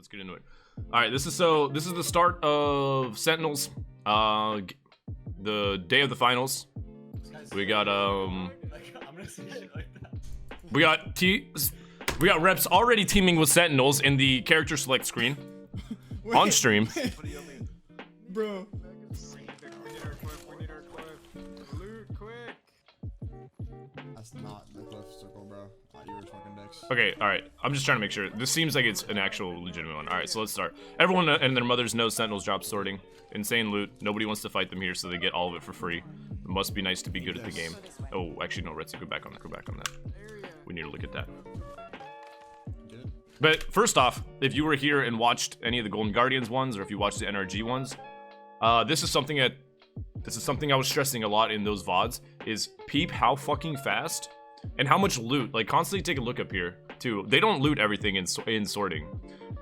let's get into it. All right, this is the start of Sentinels. The day of the finals. We got we got reps already teaming with Sentinels in the character select screen on stream. Bro. That's not the cliff circle, bro. You were talking next. Okay, alright. I'm just trying to make sure. This seems like it's an actual legitimate one. Alright, so let's start. Everyone and their mothers know Sentinels drop sorting. Insane loot. Nobody wants to fight them here, so they get all of it for free. It must be nice to be good at the game. Oh, actually, no, Retzi, go back on that. Go back on that. We need to look at that. But first off, if you were here and watched any of the Golden Guardians ones, or if you watched the NRG ones, this is something I was stressing a lot in those VoDs, is peep how fucking fast and how much loot. Like, constantly take a look up here, too. They don't loot everything in sorting.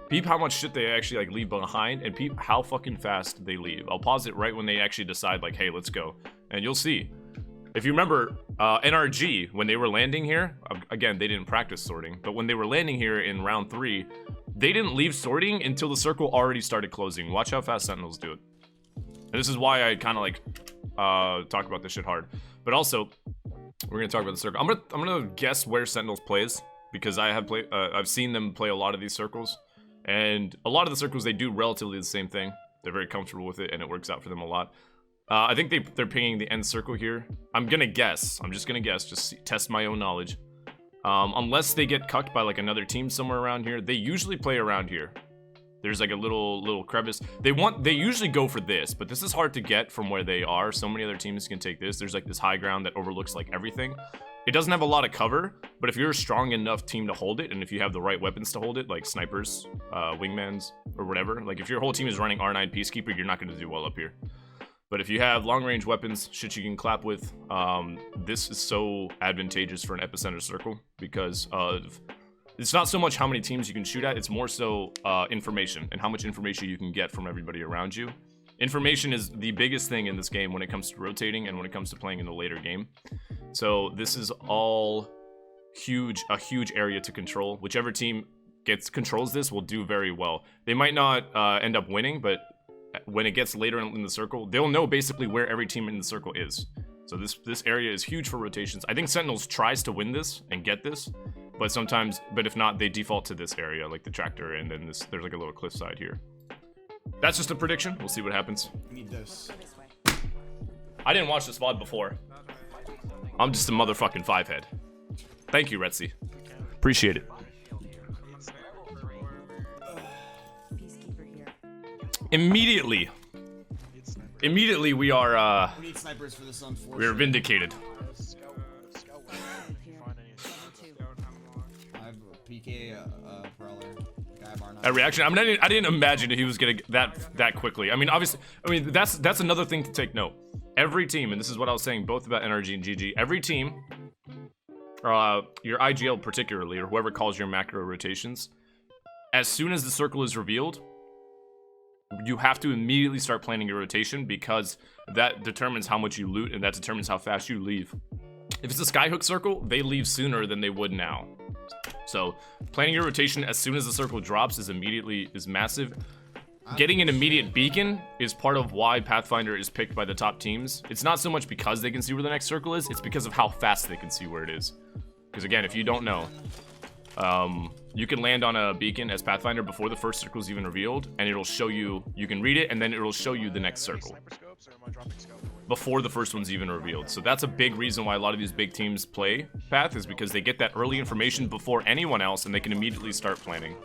Peep how much shit they actually, like, leave behind, and peep how fucking fast they leave. I'll pause it right when they actually decide, like, hey, let's go. And you'll see. If you remember, NRG, when they were landing here, again, they didn't practice sorting, but when they were landing here in round 3, they didn't leave sorting until the circle already started closing. Watch how fast Sentinels do it. And this is why I kind of, like, talk about this shit hard. But also, we're gonna talk about the circle. I'm gonna guess where Sentinels plays, because I've seen them play a lot of these circles, and a lot of the circles they do relatively the same thing. They're very comfortable with it, and it works out for them a lot. I think they're pinging the end circle here. I'm gonna guess. I'm just gonna guess. Just test my own knowledge. Unless they get cucked by like another team somewhere around here, they usually play around here. There's like a little crevice. They usually go for this, but this is hard to get from where they are. So many other teams can take this. There's like this high ground that overlooks like everything. It doesn't have a lot of cover, but if you're a strong enough team to hold it, and if you have the right weapons to hold it, like snipers, wingmans, or whatever, like if your whole team is running R9 Peacekeeper, you're not going to do well up here. But if you have long-range weapons, shit you can clap with, this is so advantageous for an epicenter circle because of... It's not so much how many teams you can shoot at, it's more so information and how much information you can get from everybody around you. Information is the biggest thing in this game when it comes to rotating and when it comes to playing in the later game. So this is all a huge area to control. Whichever team controls this will do very well. They might not end up winning, but when it gets later in the circle, they'll know basically where every team in the circle is. So this area is huge for rotations. I think Sentinels tries to win this and get this, but if not, they default to this area, like the tractor, and then there's like a little cliffside here. That's just a prediction. We'll see what happens. Need this. I didn't watch this VOD before. I'm just a motherfucking 5-head. Thank you, Retzi. Appreciate it. Immediately we are We need snipers for this, unfortunately. we are vindicated. I have a PK brawler. Guy bar That reaction, I didn't imagine he was gonna get that quickly. I mean, obviously, that's another thing to take note. Every team, and this is what I was saying both about NRG and GG, every team, your IGL particularly, or whoever calls your macro rotations, as soon as the circle is revealed, you have to immediately start planning your rotation, because that determines how much you loot and that determines how fast you leave. If it's a skyhook circle, they leave sooner than they would now. So planning your rotation as soon as the circle drops is massive. Getting an immediate beacon is part of why Pathfinder is picked by the top teams. It's not so much because they can see where the next circle is, it's because of how fast they can see where it is. Because again, if you don't know, you can land on a beacon as Pathfinder before the first circle is even revealed, and it'll show you, you can read it, and then it'll show you the next circle before the first one's even revealed. So that's a big reason why a lot of these big teams play Path, is because they get that early information before anyone else, and they can immediately start planning.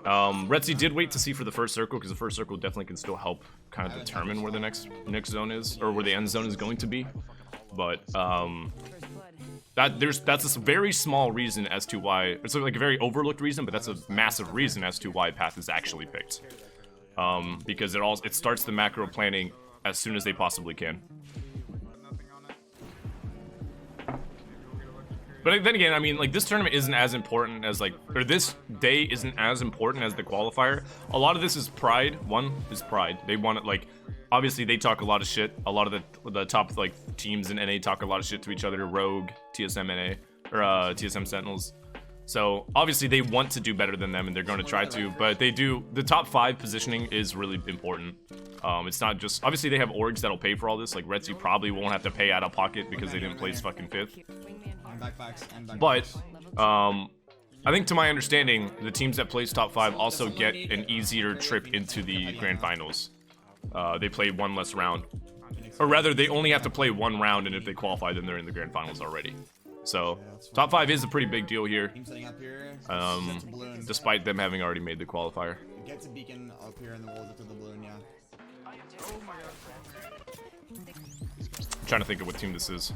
Retzi did wait to see for the first circle, because the first circle definitely can still help kind of determine where the next zone is, or where the end zone is going to be. But that's a very small reason as to why, it's like a very overlooked reason, but that's a massive reason as to why Path is actually picked. Because it starts the macro planning as soon as they possibly can. But then again, I mean, like, this tournament isn't as important as, like, or this day isn't as important as the qualifier. A lot of this is pride. One is pride. They want it, like, obviously they talk a lot of shit. A lot of the top, like, teams in NA talk a lot of shit to each other. Rogue, TSM NA, or TSM Sentinels. So obviously they want to do better than them, and they're going to try to. But they do. The top 5 positioning is really important. It's not just obviously they have orgs that'll pay for all this. Like Retzi probably won't have to pay out of pocket because they didn't place fucking 5th. But I think to my understanding, the teams that place top 5 also get an easier trip into the grand finals. They play 1 less round. Or rather, they only have to play 1 round, and if they qualify, then they're in the grand finals already. So, top 5 is a pretty big deal here. Despite them having already made the qualifier. Gets a beacon up here and then we'll get to the balloon, yeah. I'm trying to think of what team this is.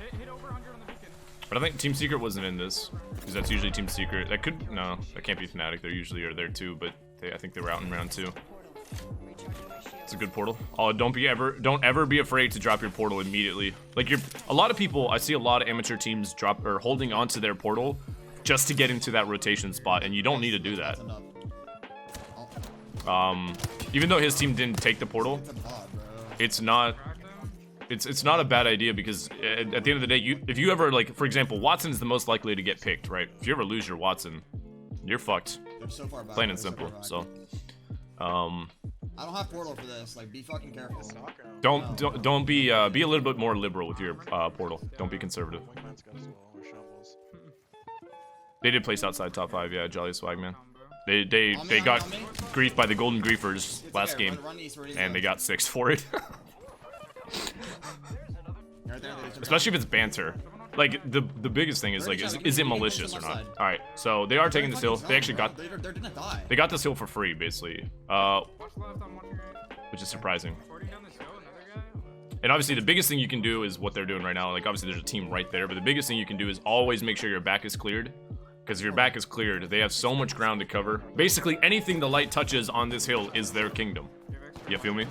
But I think Team Secret wasn't in this, because that's usually Team Secret. That could, no, that can't be Fnatic. They usually are there too, but I think they were out in round 2. It's a good portal. Oh, don't ever be afraid to drop your portal immediately. Like a lot of people, I see a lot of amateur teams holding onto their portal just to get into that rotation spot, and you don't need to do that. Even though his team didn't take the portal, it's not a bad idea, because at the end of the day, if you ever, like, for example, Watson's the most likely to get picked, right? If you ever lose your Watson, you're fucked. So far back, plain and simple. So, I don't have portal for this. Like, be fucking careful. Don't be a little bit more liberal with your portal. Don't be conservative. They did place outside top 5, yeah. Jolly Swagman. They got griefed by the Golden Griefers last game, and they got 6 for it. Especially if it's banter. Like, the biggest thing is, like, is it malicious or not? Alright, so they are taking this hill. They actually got this hill for free, basically. Which is surprising. And obviously the biggest thing you can do is what they're doing right now. Like, obviously there's a team right there, but the biggest thing you can do is always make sure your back is cleared. Because if your back is cleared, they have so much ground to cover. Basically, anything the light touches on this hill is their kingdom. You feel me?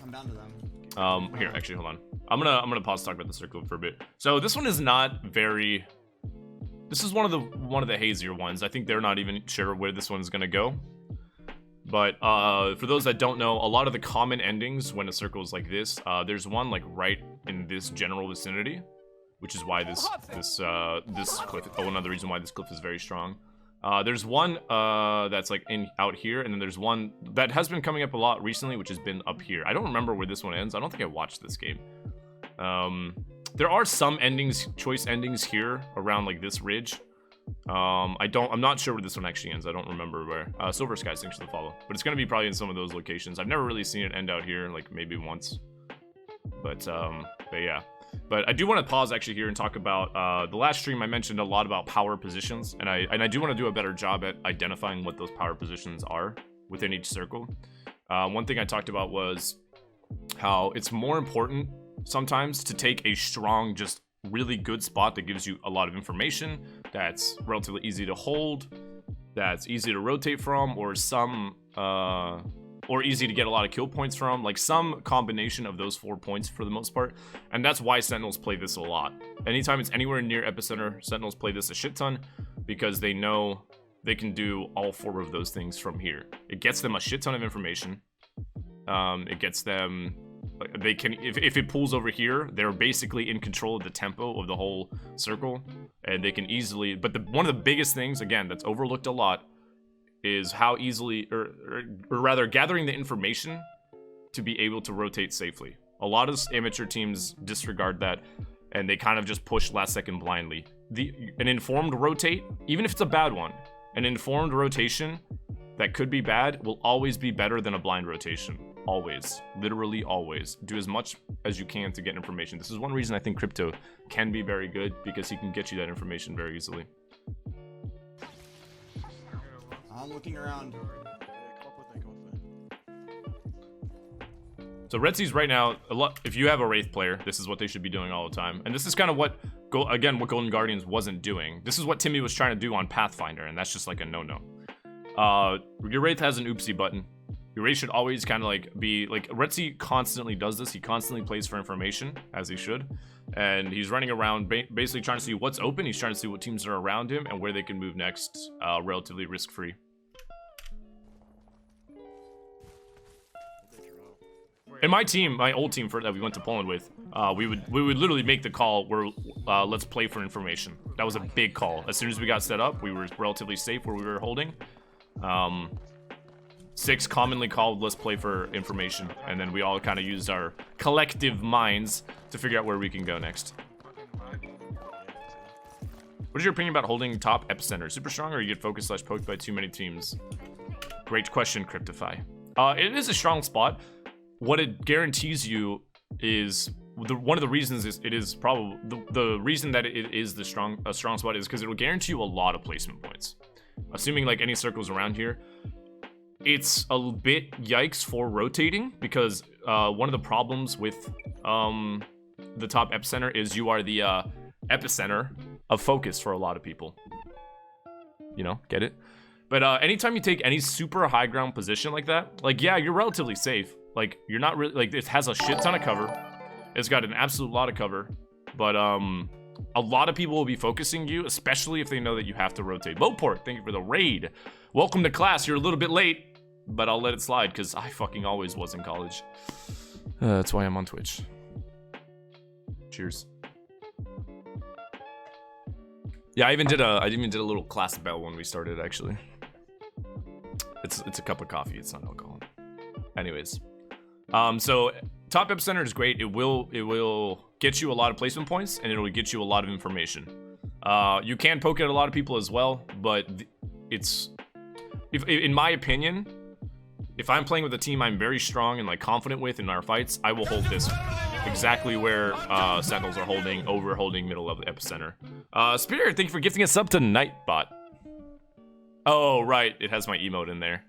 Come down to them. Here, actually, hold on. I'm gonna pause to talk about the circle for a bit. So this one is not very. This is one of the hazier ones. I think they're not even sure where this one is gonna go. But for those that don't know, a lot of the common endings when a circle is like this, there's one like right in this general vicinity, which is why this cliff. Oh, another reason why this cliff is very strong. There's one that's like out here, and then there's one that has been coming up a lot recently, which has been up here. I don't remember where this one ends. I don't think I watched this game. There are some choice endings here around like this ridge. I'm not sure where this one actually ends. I don't remember where. Silver Sky's thanks for the follow, but it's gonna be probably in some of those locations. I've never really seen it end out here, like maybe once. But yeah. But I do want to pause actually here and talk about the last stream. I mentioned a lot about power positions, and I do want to do a better job at identifying what those power positions are within each circle. One thing I talked about was how it's more important sometimes to take a strong, just really good spot that gives you a lot of information, that's relatively easy to hold, that's easy to rotate from, or easy to get a lot of kill points from, like some combination of those 4 points for the most part. And that's why Sentinels play this a lot. Anytime it's anywhere near epicenter, Sentinels play this a shit ton, because they know they can do all 4 of those things from here. It gets them a shit ton of information. It gets them, they can, if it pulls over here, they're basically in control of the tempo of the whole circle, and they can easily, but one of the biggest things, again, that's overlooked a lot, is how easily, or rather gathering the information to be able to rotate safely. A lot of amateur teams disregard that, and they kind of just push last second blindly. An informed rotate, even if it's a bad one, an informed rotation that could be bad will always be better than a blind rotation. Always. Literally always. Do as much as you can to get information. This is one reason I think Crypto can be very good, because he can get you that information very easily. I'm looking around. So Red Sea's right now, if you have a Wraith player, this is what they should be doing all the time. And this is kind of what Golden Guardians wasn't doing. This is what Timmy was trying to do on Pathfinder, and that's just like a no-no. Your Wraith has an oopsie button. Your Wraith should always kind of like be, like, Red Sea constantly does this. He constantly plays for information, as he should. And he's running around basically trying to see what's open. He's trying to see what teams are around him and where they can move next, relatively risk-free. And my team, my old team that we went to Poland with, we would literally make the call where let's play for information. That was a big call. As soon as we got set up, we were relatively safe where we were holding. 6 commonly called let's play for information, and then we all kind of used our collective minds to figure out where we can go next. What is your opinion about holding top epicenter? Super strong, or you get focused / poked by too many teams? Great question, Cryptify. It is a strong spot. What it guarantees you is one of the reasons is it is probably the reason that it is a strong spot is because it will guarantee you a lot of placement points. Assuming like any circles around here, it's a bit yikes for rotating because one of the problems with the top epicenter is you are the epicenter of focus for a lot of people. You know, get it? But anytime you take any super high ground position like that, like, yeah, you're relatively safe. Like, you're not really, like, it has a shit ton of cover. It's got an absolute lot of cover. But a lot of people will be focusing you, especially if they know that you have to rotate. Boport, thank you for the raid. Welcome to class. You're a little bit late, but I'll let it slide because I fucking always was in college. That's why I'm on Twitch. Cheers. Yeah, I even did a little class bell when we started, actually. It's a cup of coffee, it's not alcohol. Anyways. So top epicenter is great. It will get you a lot of placement points, and it'll get you a lot of information. You can poke at a lot of people as well, but in my opinion, if I'm playing with a team I'm very strong and like confident with in our fights, I will hold this exactly where Sentinels are holding middle of the epicenter. Spirit, thank you for gifting a sub to Nightbot. Oh, right, it has my emote in there.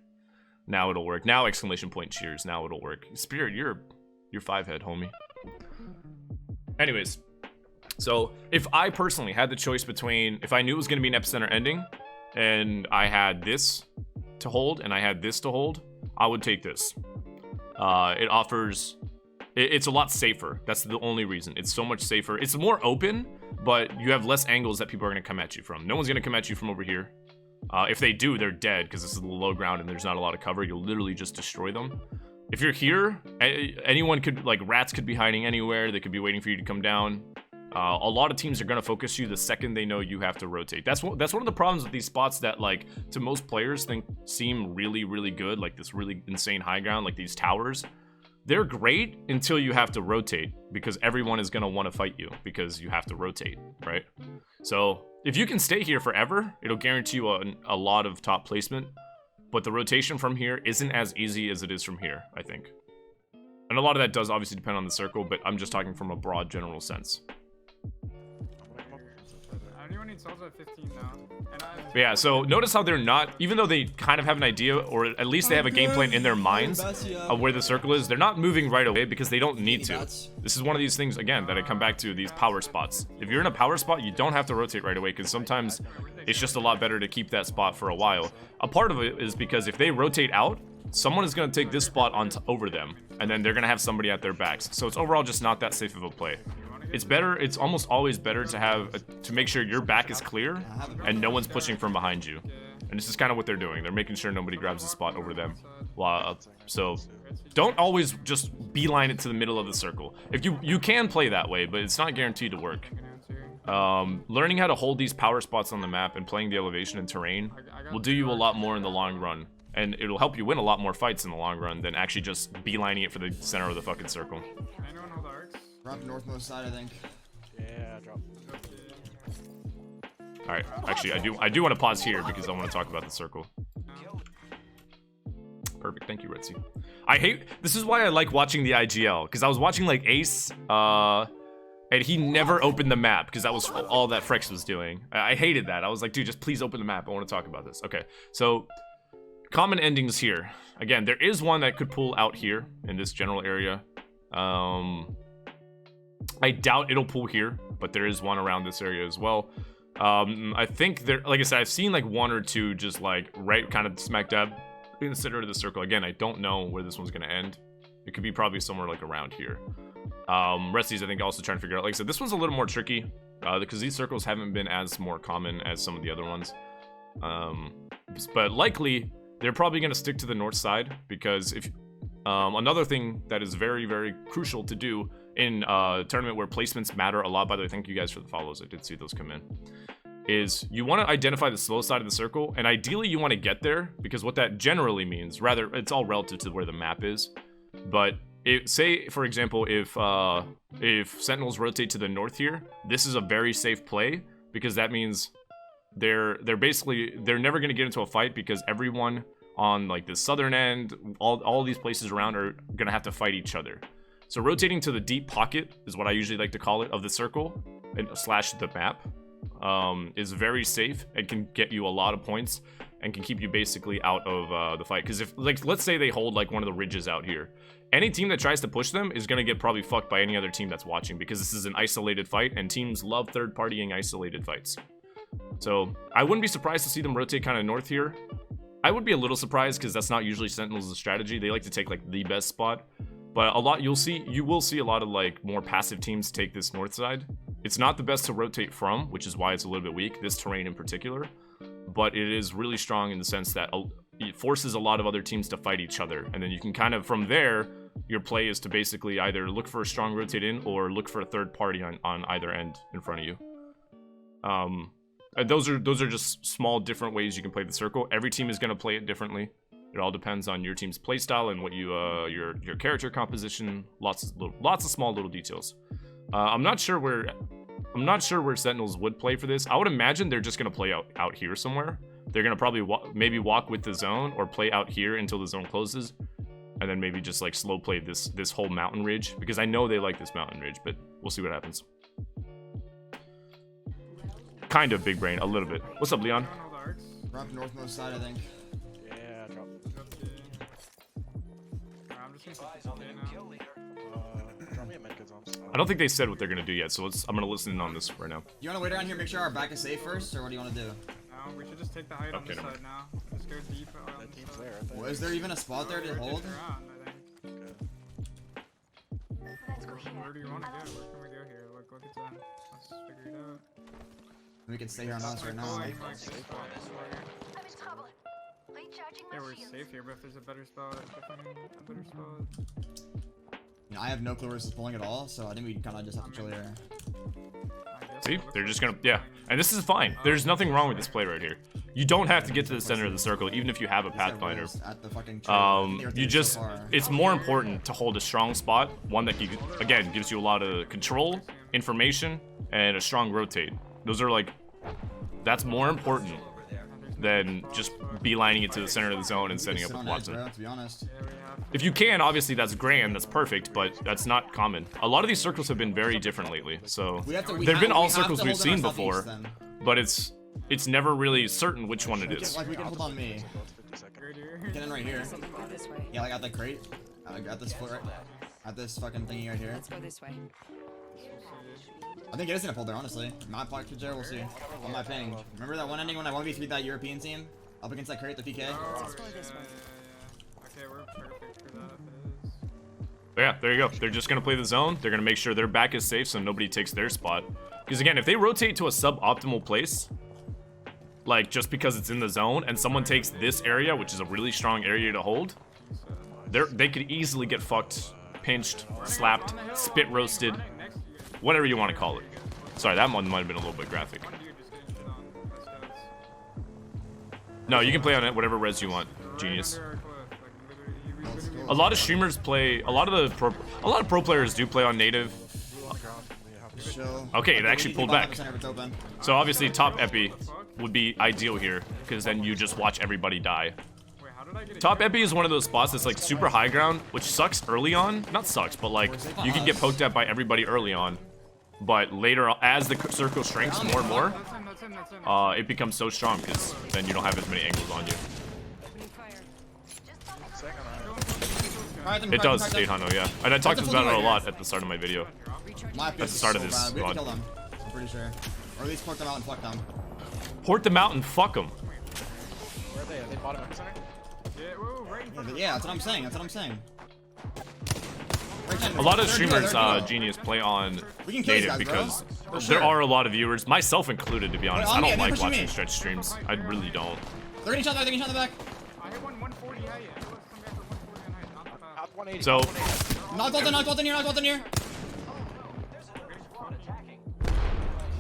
Now it'll work. Now exclamation point cheers. Now it'll work. Spirit, you're 5-head, homie. Anyways, so if I personally had the choice between, if I knew it was going to be an epicenter ending, and I had this to hold, and I had this to hold, I would take this. It offers, it's a lot safer. That's the only reason. It's so much safer. It's more open, but you have less angles that people are going to come at you from. No one's going to come at you from over here. If they do, they're dead because this is the low ground and there's not a lot of cover. You'll literally just destroy them. If you're here, anyone could, like, rats could be hiding anywhere. They could be waiting for you to come down. A lot of teams are going to focus you the second they know you have to rotate. That's one of the problems with these spots that, like, to most players seem really, really good, like this really insane high ground, like these towers. They're great until you have to rotate, because everyone is going to want to fight you because you have to rotate, right? So if you can stay here forever, it'll guarantee you a lot of top placement, but the rotation from here isn't as easy as it is from here, I think. And a lot of that does obviously depend on the circle, but I'm just talking from a broad general sense. Anyone needs souls at 15 now. But yeah, so notice how they're not, even though they kind of have an idea, or at least they have a game plan in their minds of where the circle is, they're not moving right away because they don't need to. This is one of these things, again, that I come back to, these power spots. If you're in a power spot, you don't have to rotate right away, because sometimes it's just a lot better to keep that spot for a while. A part of it is because if they rotate out, someone is going to take this spot over them, and then they're going to have somebody at their backs. So it's overall just not that safe of a play. It's better, it's almost always better to have, to make sure your back is clear and no one's pushing from behind you. And this is kind of what they're doing. They're making sure nobody grabs the spot over them. So don't always just beeline it to the middle of the circle. If you can play that way, but it's not guaranteed to work. Learning how to hold these power spots on the map and playing the elevation and terrain will do you a lot more in the long run. And it'll help you win a lot more fights in the long run than actually just beelining it for the center of the fucking circle. Drop northmost side, I think. Yeah, drop. Alright, actually, I do want to pause here because I want to talk about the circle. Perfect, thank you, Ritzy. This is why I like watching the IGL, because I was watching, like, Ace, and he never opened the map, because that was all that Frex was doing. I hated that. I was like, dude, just please open the map. I want to talk about this. Okay, so common endings here. Again, there is one that could pull out here in this general area. I doubt it'll pull here, but there is one around this area as well. I think there, like I said, I've seen like one or two just like right kind of smack dab in the center of the circle. Again, I don't know where this one's gonna end. It could be probably somewhere like around here. Resties, I think, also trying to figure out. Like I said, this one's a little more tricky because these circles haven't been as more common as some of the other ones. But likely they're probably gonna stick to the north side, because Another thing that is very, very crucial to do in a tournament where placements matter a lot, by the way, thank you guys for the follows, I did see those come in, is you want to identify the slow side of the circle, and ideally you want to get there, because what that generally means, rather, it's all relative to where the map is, but say, for example, if Sentinels rotate to the north here, this is a very safe play, because that means they're never going to get into a fight, because everyone on like the southern end, all these places around are going to have to fight each other. So rotating to the deep pocket is what I usually like to call it, of the circle and slash the map, is very safe and can get you a lot of points and can keep you basically out of the fight. Because if, like, let's say they hold like one of the ridges out here, any team that tries to push them is going to get probably fucked by any other team that's watching, because this is an isolated fight and teams love third-partying isolated fights. So I wouldn't be surprised to see them rotate kind of north here. I would be a little surprised, because that's not usually Sentinels' strategy. They like to take like the best spot. But you will see a lot of like more passive teams take this north side. It's not the best to rotate from, which is why it's a little bit weak, this terrain in particular. But it is really strong in the sense that it forces a lot of other teams to fight each other. And then you can kind of, from there, your play is to basically either look for a strong rotate in or look for a third party on either end in front of you. Those are just small different ways you can play the circle. Every team is going to play it differently. It all depends on your team's playstyle and what your character composition. Lots of small little details. I'm not sure where Sentinels would play for this. I would imagine they're just gonna play out here somewhere. They're gonna probably maybe walk with the zone or play out here until the zone closes, and then maybe just like slow play this whole mountain ridge, because I know they like this mountain ridge, but we'll see what happens. Kind of big brain, a little bit. What's up, Leon? Drop northmost side, I think. Yeah, drop. I'm just gonna see now. Drop me a medkit zone. I don't think they said what they're gonna do yet, so I'm gonna listen in on this right now. You wanna wait around here, make sure our back is safe first, or what do you wanna do? No, we should just take the height on Okay, this never side now. Just go deep on That this team's side. there, I think. Well, is there even a spot there to Rotate hold? around, I think. Okay. Where do you want to go? Where can we go here? Look at that. Let's figure it out. We can stay here on us right now. Yeah, we're safe here, but if there's a better spot, definitely a better spot. You know, I have no clue where this is pulling at all, so I think we kind of just have to chill here. See, they're just gonna, yeah, and this is fine. There's nothing wrong with this play right here. You don't have to get to the center of the circle, even if you have a Pathfinder. At the fucking tree. You just, it's more important to hold a strong spot, one that, again, gives you a lot of control, information, and a strong rotate. Those are like, that's more important than just beelining it to the center of the zone and setting up with Watson. To be honest. If you can, obviously that's grand, that's perfect, but that's not common. A lot of these circles have been very different lately, so there've been all circles we've seen before, but it's never really certain which one it is. Like we can hold on me. Get in right here. Yeah, like at the crate. At this foot right. At this fucking thingy right here. Let's go this way. I think it is gonna pull there, honestly. My pocket there, we'll see. On my ping. Remember that one ending when I 1v3'd that European team? Up against that crate, the PK? Oh, Let's go this way. Okay, we're perfect for that if it is. But yeah, there you go. They're just gonna play the zone. They're gonna make sure their back is safe so nobody takes their spot. Because again, if they rotate to a suboptimal place, like just because it's in the zone, and someone takes this area, which is a really strong area to hold, they could easily get fucked, pinched, slapped, spit roasted, whatever you want to call it. Sorry, that one might have been a little bit graphic. No, you can play on it whatever res you want, genius. A lot of streamers play. A lot of pro players do play on native. Okay, it actually pulled back. So obviously top epi would be ideal here, because then you just watch everybody die. Top epi is one of those spots that's like super high ground, which sucks early on. Not sucks, but like you can get poked at by everybody early on. But later, as the circle shrinks more and more, it becomes so strong because then you don't have as many angles on you. It does, State Hano, yeah. And I talked about it a lot at the start of my video. At the start of this We have to VOD. kill them, I'm pretty sure. Or at least port them out and fuck them. Port them out and fuck them. Where are they? Are they bottom of the center? Yeah, that's what I'm saying. That's what I'm saying. A lot of streamers, Genius, play on We can kill these native guys, bro. because For there sure. are a lot of viewers, myself included, to be honest. on I me, don't they're like pushing watching me. stretch streams. I really don't. They're getting each other, they're getting each other back. I hit 140 height. I hit somebody for 140 on height. Not the bad. 180. So 180. Knocked in here.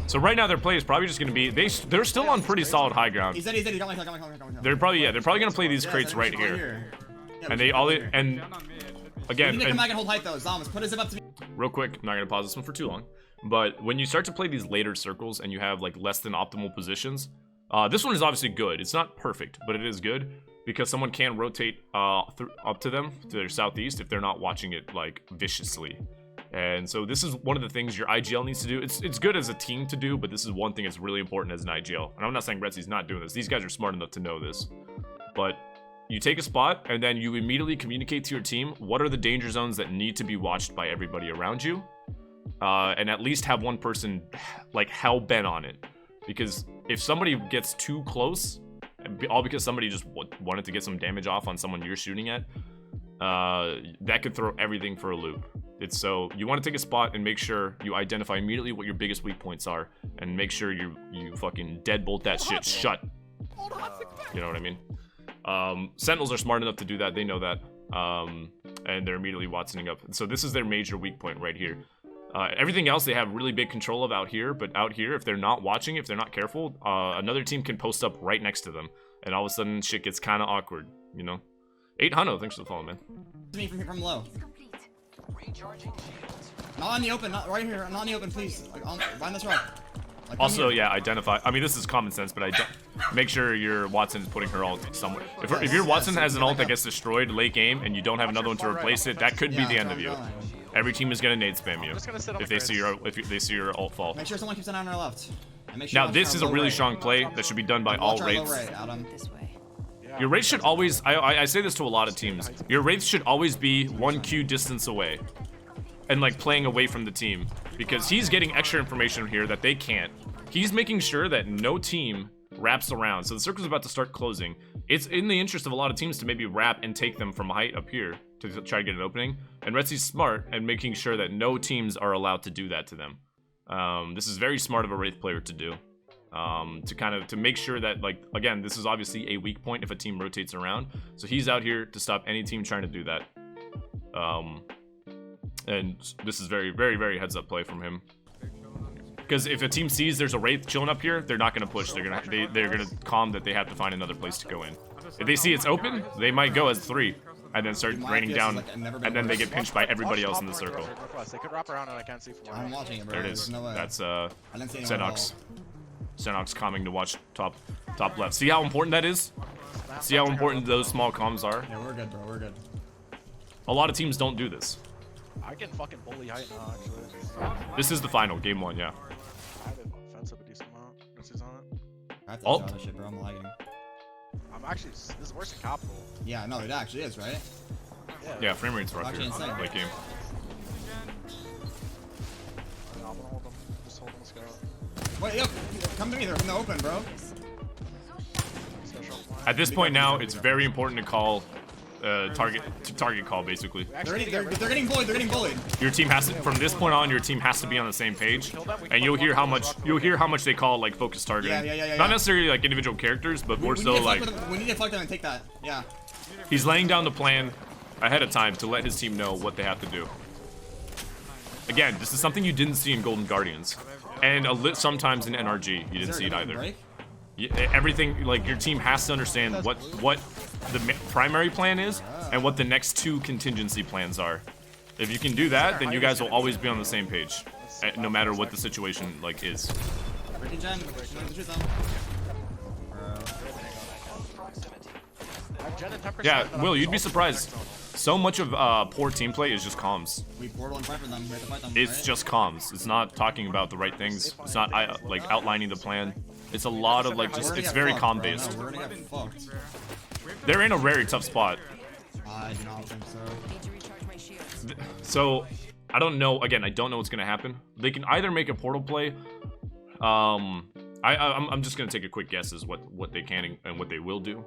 so right now their play is probably just gonna be they're still on pretty solid high ground. He's dead. He got my kill. They're probably gonna play these crates right here. And they all and Down on me, it should be. again We need to come and back and hold height though. Zombies, put his zip up to me. real quick, I'm not gonna pause this one for too long. But when you start to play these later circles and you have like less than optimal positions, this one is obviously good. It's not perfect, but it is good because someone can rotate up to them to their southeast if they're not watching it like viciously. And so this is one of the things your IGL needs to do. It's good as a team to do, but this is one thing that's really important as an IGL. And I'm not saying Retsy's not doing this. These guys are smart enough to know this. But you take a spot and then you immediately communicate to your team what are the danger zones that need to be watched by everybody around you. And at least have one person like hell-bent on it. Because if somebody gets too close, all because somebody just wanted to get some damage off on someone you're shooting at, that could throw everything for a loop. It's so you want to take a spot and make sure you identify immediately what your biggest weak points are, and make sure you fucking deadbolt that shit shut. You know what I mean? Sentinels are smart enough to do that. They know that, and they're immediately Watsoning up. So this is their major weak point right here. Everything else they have really big control of out here, but out here, if they're not watching, if they're not careful, another team can post up right next to them, and all of a sudden shit gets kind of awkward, you know? 800, thanks for the follow, man. Me from low. Not on the open, not right here, not on the open, please. Like behind this rock. Like, Also, yeah, identify. I mean, this is common sense, but make sure your Watson is putting her ult somewhere. If your Watson has an ult that gets destroyed late game and you don't have another one to replace it, that could be the end of you. Every team is gonna nade spam you if they see your ult fall. Make sure someone keeps an eye on our left. And make sure Now this is a really strong play that should be done by all wraiths. Your wraith should always. I say this to a lot of teams. Your wraith should always be 1 Q distance away, and like playing away from the team because he's getting extra information here that they can't. He's making sure that no team wraps around. So the circle's about to start closing. It's in the interest of a lot of teams to maybe wrap and take them from height up here to try to get an opening. And Retsy's smart and making sure that no teams are allowed to do that to them. This is very smart of a wraith player to do. To make sure that, like, again, this is obviously a weak point if a team rotates around. So he's out here to stop any team trying to do that. And this is very, very, very heads up play from him. Because if a team sees there's a wraith chilling up here, they're not gonna push. They're gonna calm that they have to find another place to go in. If they see it's open, they might go as 3 and then start raining down, and then they get pinched by everybody else in the circle. They could wrap around and I can't see from where. I'm watching it, bro. There it is. No way. That's I didn't see anyone at all. Senox calming to watch top left. See how important that is? See how important those small comms are? Yeah, we're good, bro. We're good. A lot of teams don't do this. I can fucking bully height now, actually. This is the final, game 1, yeah. I have offense up a decent amount. This is on it. I have to Alt. tell this shit, bro. I'm lagging. I'm actually. This is worse than capital. Yeah, no, it actually is, right? Yeah, frame rate's rough Actually here. insane. Late game. I'm gonna hold them. Just hold them, let's go. Wait, yo, come to me. They're in the open, bro. At this point now, it's very important to call target call, basically. They're getting bullied. They're getting bullied. Your team has to, from this point on, your team has to be on the same page, and you'll hear how much they call like focus targeting. Yeah. Not necessarily like individual characters, but more so like We need to fuck them and take that. Yeah. he's laying down the plan ahead of time to let his team know what they have to do. Again, this is something you didn't see in Golden Guardians, and sometimes in NRG you didn't see it either. Everything, like, your team has to understand what the primary plan is and what the next 2 contingency plans are. If you can do that, then you guys will always be on the same page, no matter what the situation like is. Yeah, Will, you'd be surprised. So much of poor team play is just comms. We portal and fight for them. We have to fight them. It's just comms. It's not talking about the right things. It's not like outlining the plan. It's a lot of like just. It's very comm based. We're gonna get fucked. They're in a very tough spot. I do not think so. So I don't know. Again, I don't know what's gonna happen. They can either make a portal play. I'm just gonna take a quick guess as what they can and what they will do.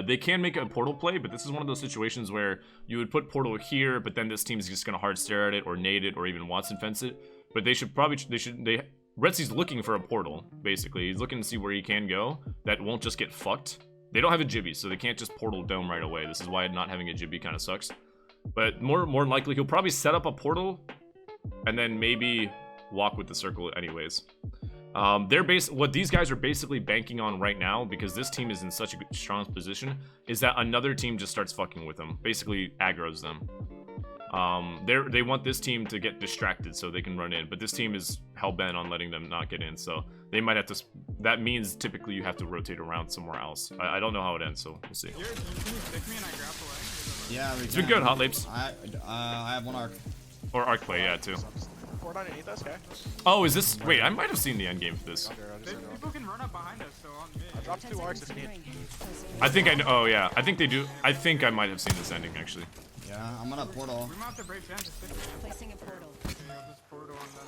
They can make a portal play, but this is one of those situations where you would put portal here, but then this team's just gonna hard stare at it or nade it or even Watson fence it. But Retsy's looking for a portal, basically. He's looking to see where he can go that won't just get fucked. They don't have a Jibby, so they can't just portal dome right away. This is why not having a Jibby kind of sucks. But more than likely, he'll probably set up a portal and then maybe walk with the circle anyways. What these guys are basically banking on right now, because this team is in such a strong position, is that another team just starts fucking with them, basically aggroes them. They want this team to get distracted so they can run in, but this team is hell-bent on letting them not get in, so they might have to. That means typically you have to rotate around somewhere else. I don't know how it ends, so we'll see. Can you stick me and I grapple away? Yeah, It's been good, Hot Lapes. I have one arc. Or arc play, yeah, too. Fortnite, you need this guy? Oh, is this? Wait, I might have seen the end game for this. People can run up behind us, so on me. I dropped 2 arcs if you need. I think I know. Oh yeah, I think they do. I think I might have seen this ending actually. Yeah, I'm gonna portal. We might have to break down. Just stick me. Placing a portal. Okay, I'll just portal on them.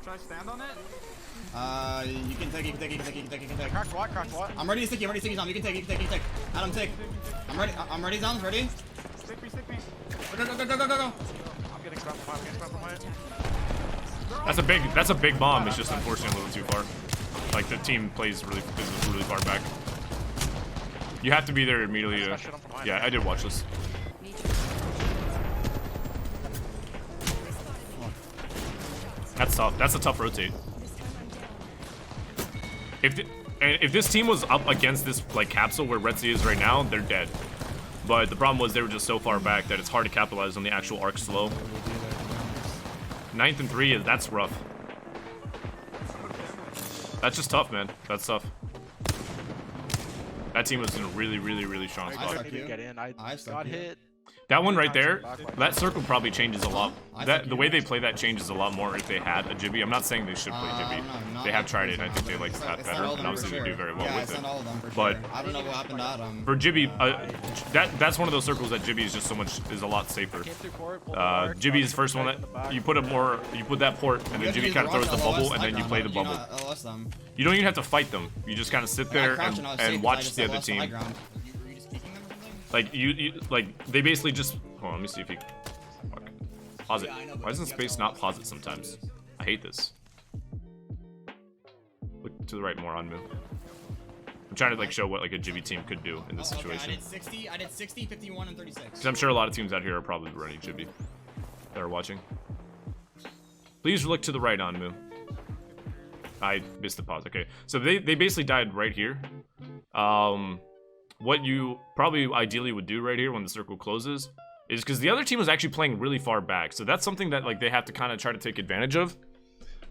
Should I stand on it? You can take. Cracked what? I'm ready to stick you, Zom. You can take. Adam, take. I'm ready, Zom. Ready? Stick me. Go. I'm getting spam from my That's a big bomb. It's just unfortunately a little too far. Like the team is really far back. You have to be there immediately. Yeah, I did watch this. That's tough. That's a tough rotate. If this team was up against this like capsule where Retzi is right now, they're dead. But the problem was they were just so far back that it's hard to capitalize on the actual arc slow. 9th and 3 that's rough. That's just tough, man. That's tough. That team was in a really strong I spot. need to get in. I got hit. That one right there, that circle probably changes a lot. The way they play that changes a lot more if they had a Jibby. I'm not saying they should play Jibby. They have tried it, and I think they like that better, and obviously they do very well with it. But I don't know what happened to Adam. for Jibby, that's one of those circles that Jibby is just is a lot safer. Jibby's first one that you put that port, and then Jibby kind of throws the bubble, and then you play the bubble. You don't even have to fight them. You just kind of sit there and watch the other team. Like like they basically just. Hold on, let me see if you. Fuck. Pause it. Why doesn't space not pause it sometimes? I hate this. Look to the right more on move. I'm trying to like show what like a Jibby team could do in this situation. I did 60, 51, and 36. Because I'm sure a lot of teams out here are probably running Jibby that are watching. Please look to the right on move. I missed the pause. Okay, so they basically died right here. What you probably ideally would do right here when the circle closes is because the other team was actually playing really far back, so that's something that like they have to kind of try to take advantage of.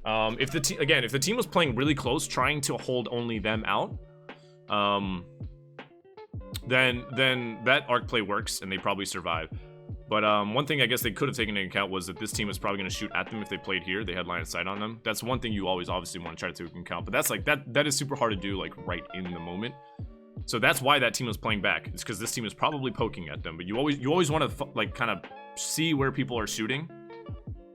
If the team was playing really close, trying to hold only them out, then that arc play works and they probably survive. But one thing I guess they could have taken into account was that this team was probably going to shoot at them if they played here. They had line of sight on them. That's one thing you always obviously want to try to take into account. But that's like that is super hard to do like right in the moment. So that's why that team was playing back. It's because this team is probably poking at them. But you always want to like kind of see where people are shooting,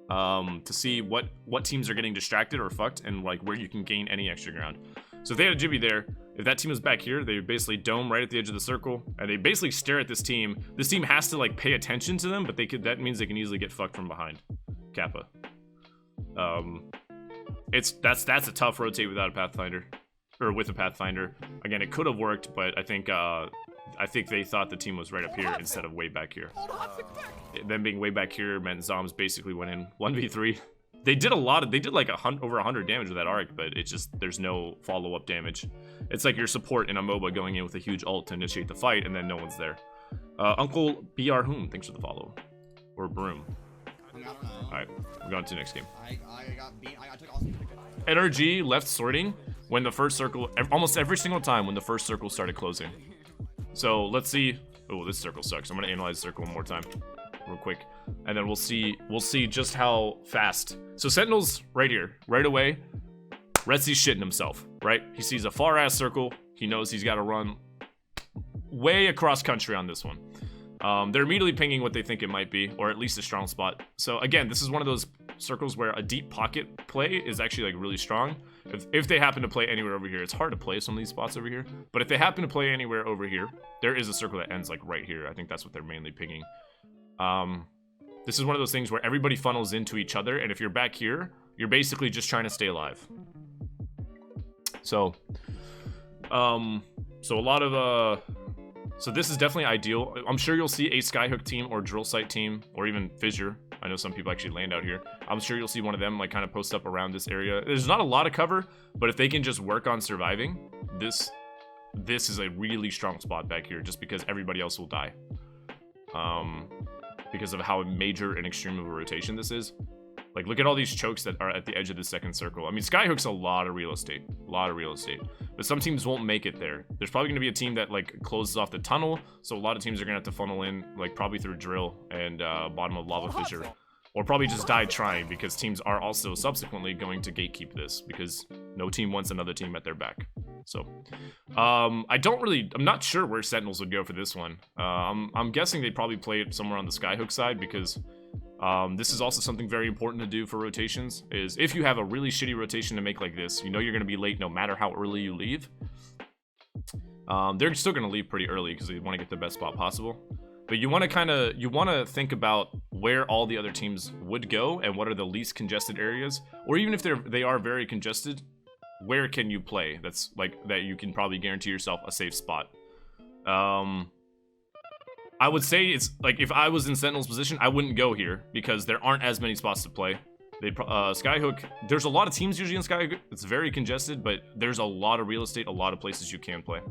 to see what teams are getting distracted or fucked, and like where you can gain any extra ground. So if they had a Jibby there, if that team is back here, they basically dome right at the edge of the circle, and they basically stare at this team. This team has to like pay attention to them, but that means they can easily get fucked from behind. Kappa. That's a tough rotate without a Pathfinder. Or with a Pathfinder. Again, it could have worked, but I think they thought the team was right up here instead of way back here. Them being way back here meant Zoms basically went in 1v3. They did like over 100 damage with that arc, but it's just there's no follow-up damage. It's like your support in a MOBA going in with a huge ult to initiate the fight, and then no one's there. Uncle BR Whom, thanks for the follow. Or Broom. Alright, we're going to the next game. I got beat. I took awesome. NRG left sorting when the first circle, almost every single time when the first circle started closing. So let's see. Oh, this circle sucks. I'm gonna analyze the circle one more time, real quick, and then we'll see just how fast. So Sentinels right here, right away. Retzi's shitting himself, right? He sees a far ass circle. He knows he's got to run way across country on this one. They're immediately pinging what they think it might be, or at least a strong spot. So again, this is one of those circles where a deep pocket play is actually like really strong. If they happen to play anywhere over here, it's hard to play some of these spots over here. But if they happen to play anywhere over here, there is a circle that ends like right here. I think that's what they're mainly pinging. This is one of those things where everybody funnels into each other, and if you're back here, you're basically just trying to stay alive. So, a lot of So this is definitely ideal. I'm sure you'll see a Skyhook team or drill site team or even Fissure. I know some people actually land out here. I'm sure you'll see one of them like kind of post up around this area. There's not a lot of cover, but if they can just work on surviving, this is a really strong spot back here just because everybody else will die. Because of how major and extreme of a rotation this is. Like, look at all these chokes that are at the edge of the second circle. I mean, Skyhook's a lot of real estate. A lot of real estate. But some teams won't make it there. There's probably going to be a team that, like, closes off the tunnel. So a lot of teams are going to have to funnel in, like, probably through drill and bottom of lava fissure. Or probably just die trying because teams are also subsequently going to gatekeep this. Because no team wants another team at their back. So, I'm not sure where Sentinels would go for this one. I'm guessing they'd probably play it somewhere on the Skyhook side because... this is also something very important to do for rotations, is if you have a really shitty rotation to make like this, you know you're going to be late no matter how early you leave. They're still going to leave pretty early because they want to get the best spot possible. But you want to think about where all the other teams would go and what are the least congested areas. Or even if they are very congested, where can you play that's like that you can probably guarantee yourself a safe spot. I would say it's like if I was in Sentinel's position, I wouldn't go here because there aren't as many spots to play. Skyhook, there's a lot of teams usually in Skyhook. It's very congested, but there's a lot of real estate, a lot of places you can play.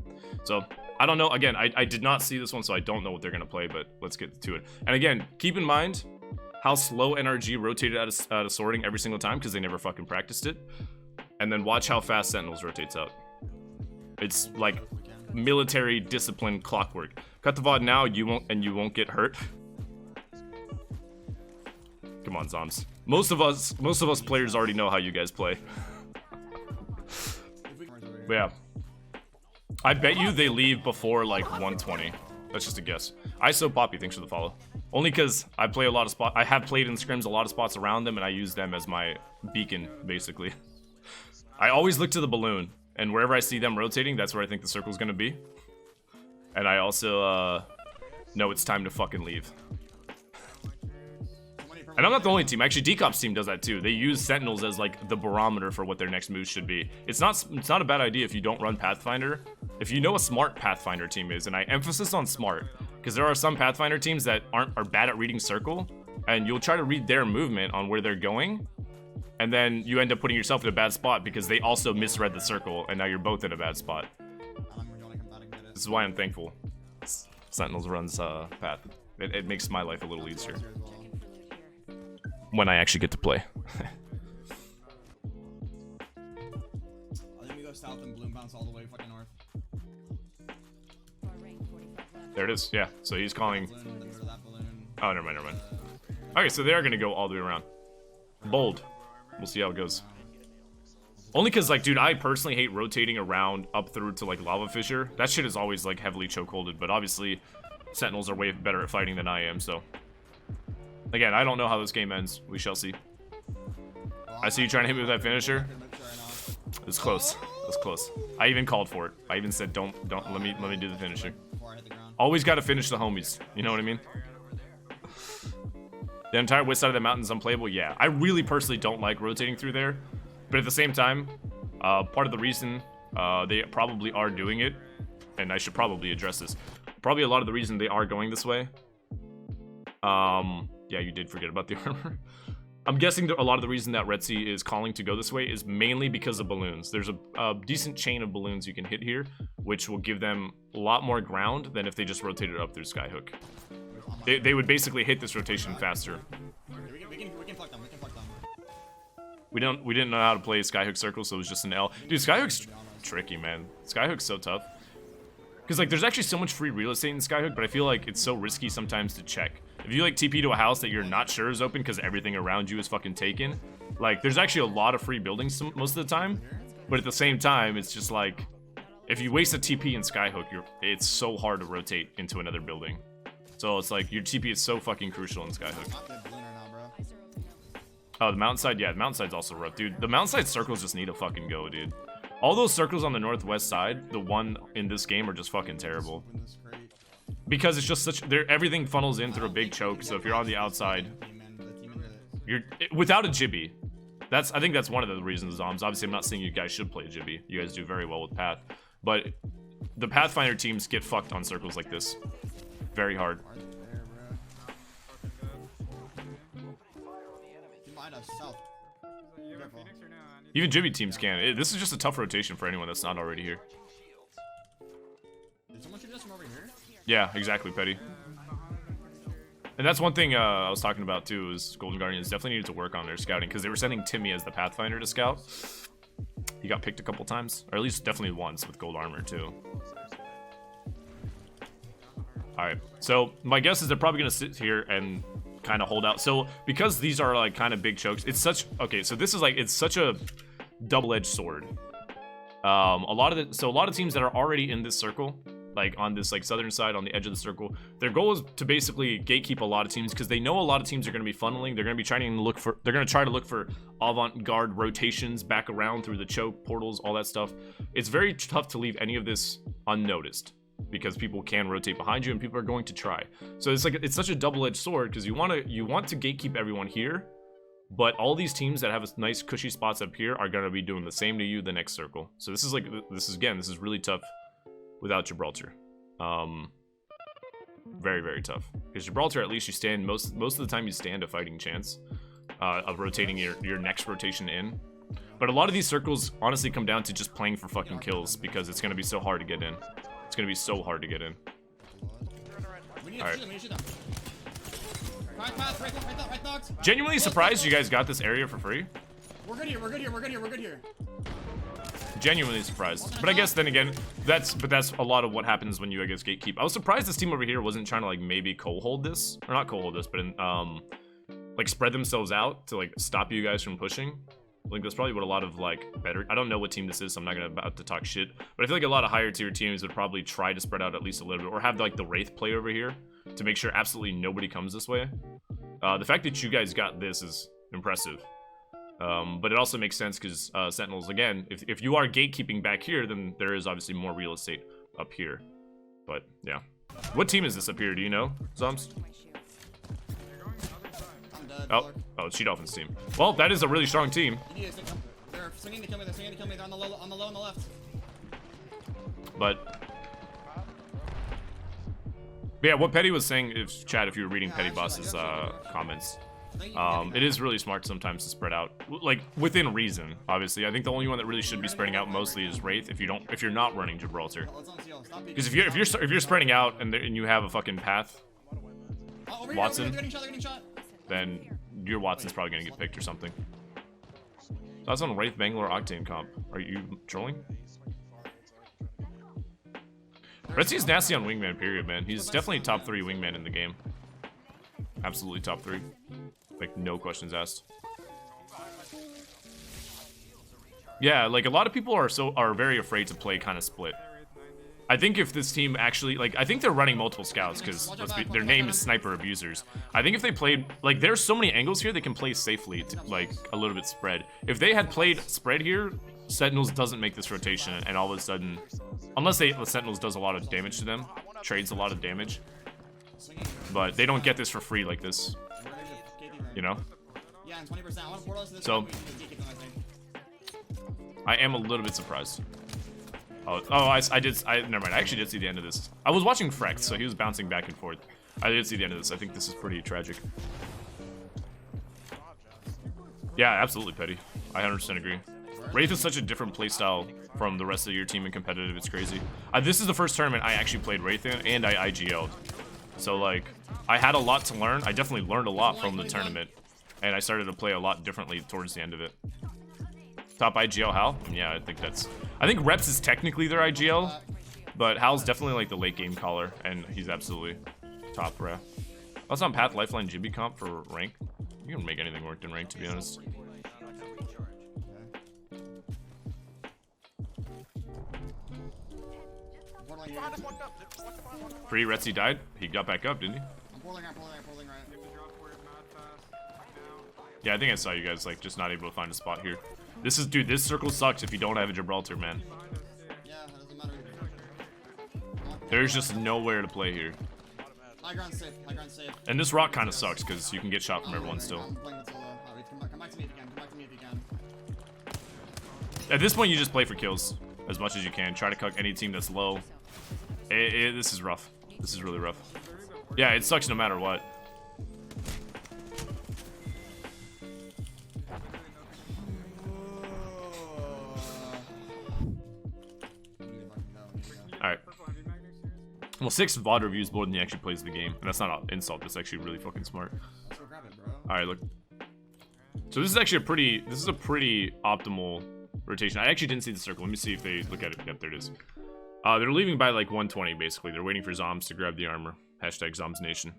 So I don't know. Again, I did not see this one, so I don't know what they're gonna play. But let's get to it. And again, keep in mind how slow NRG rotated out of sorting every single time because they never fucking practiced it. And then watch how fast Sentinels rotates out. It's like military discipline clockwork. Cut the VOD now, you won't get hurt. Come on, Zoms. Most of us players already know how you guys play. But yeah. I bet you they leave before like 120. That's just a guess. ISO Poppy, thanks for the follow. Only because I play a lot of spots. I have played in scrims a lot of spots around them, and I use them as my beacon, basically. I always look to the balloon, and wherever I see them rotating, that's where I think the circle's gonna be. And I also know it's time to fucking leave. And I'm not the only team. Actually, Decop's team does that too. They use Sentinels as like the barometer for what their next move should be. It's not a bad idea if you don't run Pathfinder. If you know a smart Pathfinder team is, and I emphasis on smart, because there are some Pathfinder teams that are bad at reading circle, and you'll try to read their movement on where they're going, and then you end up putting yourself in a bad spot because they also misread the circle, and now you're both in a bad spot. This is why I'm thankful Sentinels runs Path. It makes my life a little easier when I actually get to play. I think we go south and balloon bounce all the way fucking north. There it is. Yeah. So he's calling. Oh, never mind. Okay, so they are gonna go all the way around. Bold. We'll see how it goes. Only because, like, dude, I personally hate rotating around up through to, like, lava fissure. That shit is always, like, heavily chokeholded, but obviously Sentinels are way better at fighting than I am, so. Again, I don't know how this game ends. We shall see. I see you trying to hit me with that finisher. It's close. It's close. I even called for it. I even said, don't, let me do the finisher. Always gotta finish the homies. You know what I mean? The entire west side of the mountain is unplayable? Yeah. I really personally don't like rotating through there. But at the same time, part of the reason they probably are doing it, and I should probably address this, probably a lot of the reason they are going this way. Yeah, you did forget about the armor. I'm guessing that a lot of the reason that Retzi is calling to go this way is mainly because of balloons. There's a decent chain of balloons you can hit here, which will give them a lot more ground than if they just rotated up through Skyhook. They would basically hit this rotation faster. We can fuck them. We didn't know how to play Skyhook Circle, so it was just an L. Dude, Skyhook's tricky, man. Skyhook's so tough. Because, like, there's actually so much free real estate in Skyhook, but I feel like it's so risky sometimes to check. If you, like, TP to a house that you're not sure is open because everything around you is fucking taken, like, there's actually a lot of free buildings most of the time. But at the same time, it's just like, if you waste a TP in Skyhook, it's so hard to rotate into another building. So it's like, your TP is so fucking crucial in Skyhook. Oh, the mountainside? Yeah, the mountainside's also rough, dude. The mountainside circles just need to fucking go, dude. All those circles on the northwest side, the one in this game, are just fucking terrible. Because it's just such... everything funnels in through a big choke, so if you're on the outside... without a Jibby. I think that's one of the reasons, Zoms. Obviously, I'm not saying you guys should play Jibby. You guys do very well with Path. But the Pathfinder teams get fucked on circles like this. Very hard. Even Jibby teams can. This is just a tough rotation for anyone that's not already here. Did someone shoot us from over here? Yeah, exactly, Petty. And that's one thing I was talking about too, is Golden Guardians definitely needed to work on their scouting, because they were sending Timmy as the Pathfinder to scout. He got picked a couple times, or at least definitely once with gold armor too. Alright, so my guess is they're probably going to sit here and kind of hold out. So because these are like kind of big chokes, it's such, okay, so this is like, it's such a double-edged sword. A lot of teams that are already in this circle, like on this like southern side on the edge of the circle, their goal is to basically gatekeep a lot of teams, because they know a lot of teams are going to be funneling. They're going to be trying to look for, they're going to try to look for avant-garde rotations back around through the choke portals, all that stuff. It's very tough to leave any of this unnoticed, because people can rotate behind you and people are going to try. So it's like, it's such a double-edged sword, because you want to gatekeep everyone here, but all these teams that have nice cushy spots up here are going to be doing the same to you the next circle. So this is like, this is really tough without Gibraltar. Very, very tough. Because Gibraltar, at least you stand, most of the time you stand a fighting chance of rotating your next rotation in. But a lot of these circles honestly come down to just playing for fucking kills, because it's going to be so hard to get in. It's going to be so hard to get in. Alright. Genuinely surprised you guys got this area for free. We're good here, we're good here, we're good here, we're good here. Genuinely surprised. But I guess then again, that's a lot of what happens when you, I guess, gatekeep. I was surprised this team over here wasn't trying to like maybe co-hold this. Or not co-hold this, but like spread themselves out to like stop you guys from pushing. I think that's probably what a lot of like better, I don't know what team this is, so I'm not about to talk shit, but I feel like a lot of higher tier teams would probably try to spread out at least a little bit, or have like the Wraith play over here to make sure absolutely nobody comes this way. The fact that you guys got this is impressive. But it also makes sense because Sentinels, again, if you are gatekeeping back here, then there is obviously more real estate up here. But yeah. What team is this up here? Do you know, Zoms? Oh, it's She Dolphin's team. Well, that is a really strong team. They're swinging to kill me, they're swinging to kill me, they're on the low on the left. But yeah, what Petty was saying, if Chad, if you were reading Petty Boss's comments, it is really smart sometimes to spread out, like within reason. Obviously, I think the only one that really should be spreading out mostly is Wraith. If you're not running Gibraltar, because if you're spreading out and you have a fucking path, Watson, then your Watson's probably gonna get picked or something. So that's on Wraith Bangalore Octane comp. Are you trolling? Retsy's nasty on wingman, period, man. He's definitely top 3 wingman in the game. Absolutely top 3. Like, no questions asked. Yeah, like, a lot of people are very afraid to play kind of split. I think if this team actually, like, I think they're running multiple scouts, because their name is Sniper Abusers. I think if they played, like, there's so many angles here they can play safely, to, like, a little bit spread. If they had played spread here, Sentinels doesn't make this rotation, and all of a sudden, unless the Sentinels does a lot of damage to them, trades a lot of damage, but they don't get this for free like this, you know? So, I am a little bit surprised. Oh, never mind, I actually did see the end of this. I was watching Frex, so he was bouncing back and forth. I did see the end of this. I think this is pretty tragic. Yeah, absolutely, Petty. I 100% agree. Wraith is such a different playstyle from the rest of your team in competitive, it's crazy. This is the first tournament I actually played Wraith in, and I IGL'd. So, like, I had a lot to learn. I definitely learned a lot from the tournament, and I started to play a lot differently towards the end of it. Top IGL Hal? Yeah, I think Reps is technically their IGL, but Hal's definitely like the late game caller, and he's absolutely top ref. That's on Path Lifeline Jibby comp for rank. You can make anything work in rank, to be honest. Free Retsy died. He got back up, didn't he? Yeah, I think I saw you guys like just not able to find a spot here. Dude, this circle sucks if you don't have a Gibraltar, man. There's just nowhere to play here. And this rock kind of sucks because you can get shot from everyone still. At this point, you just play for kills. as much as you can. Try to cuck any team that's low. This is rough. This is really rough. Yeah, it sucks no matter what. Alright. Well, 6 VoD reviews more than he actually plays the game. And that's not an insult, that's actually really fucking smart. Alright, look. So this is actually a pretty optimal rotation. I actually didn't see the circle. Let me see if they look at it. Yep, there it is. They're leaving by like 120 basically. They're waiting for Zombs to grab the armor. Hashtag Zombs Nation.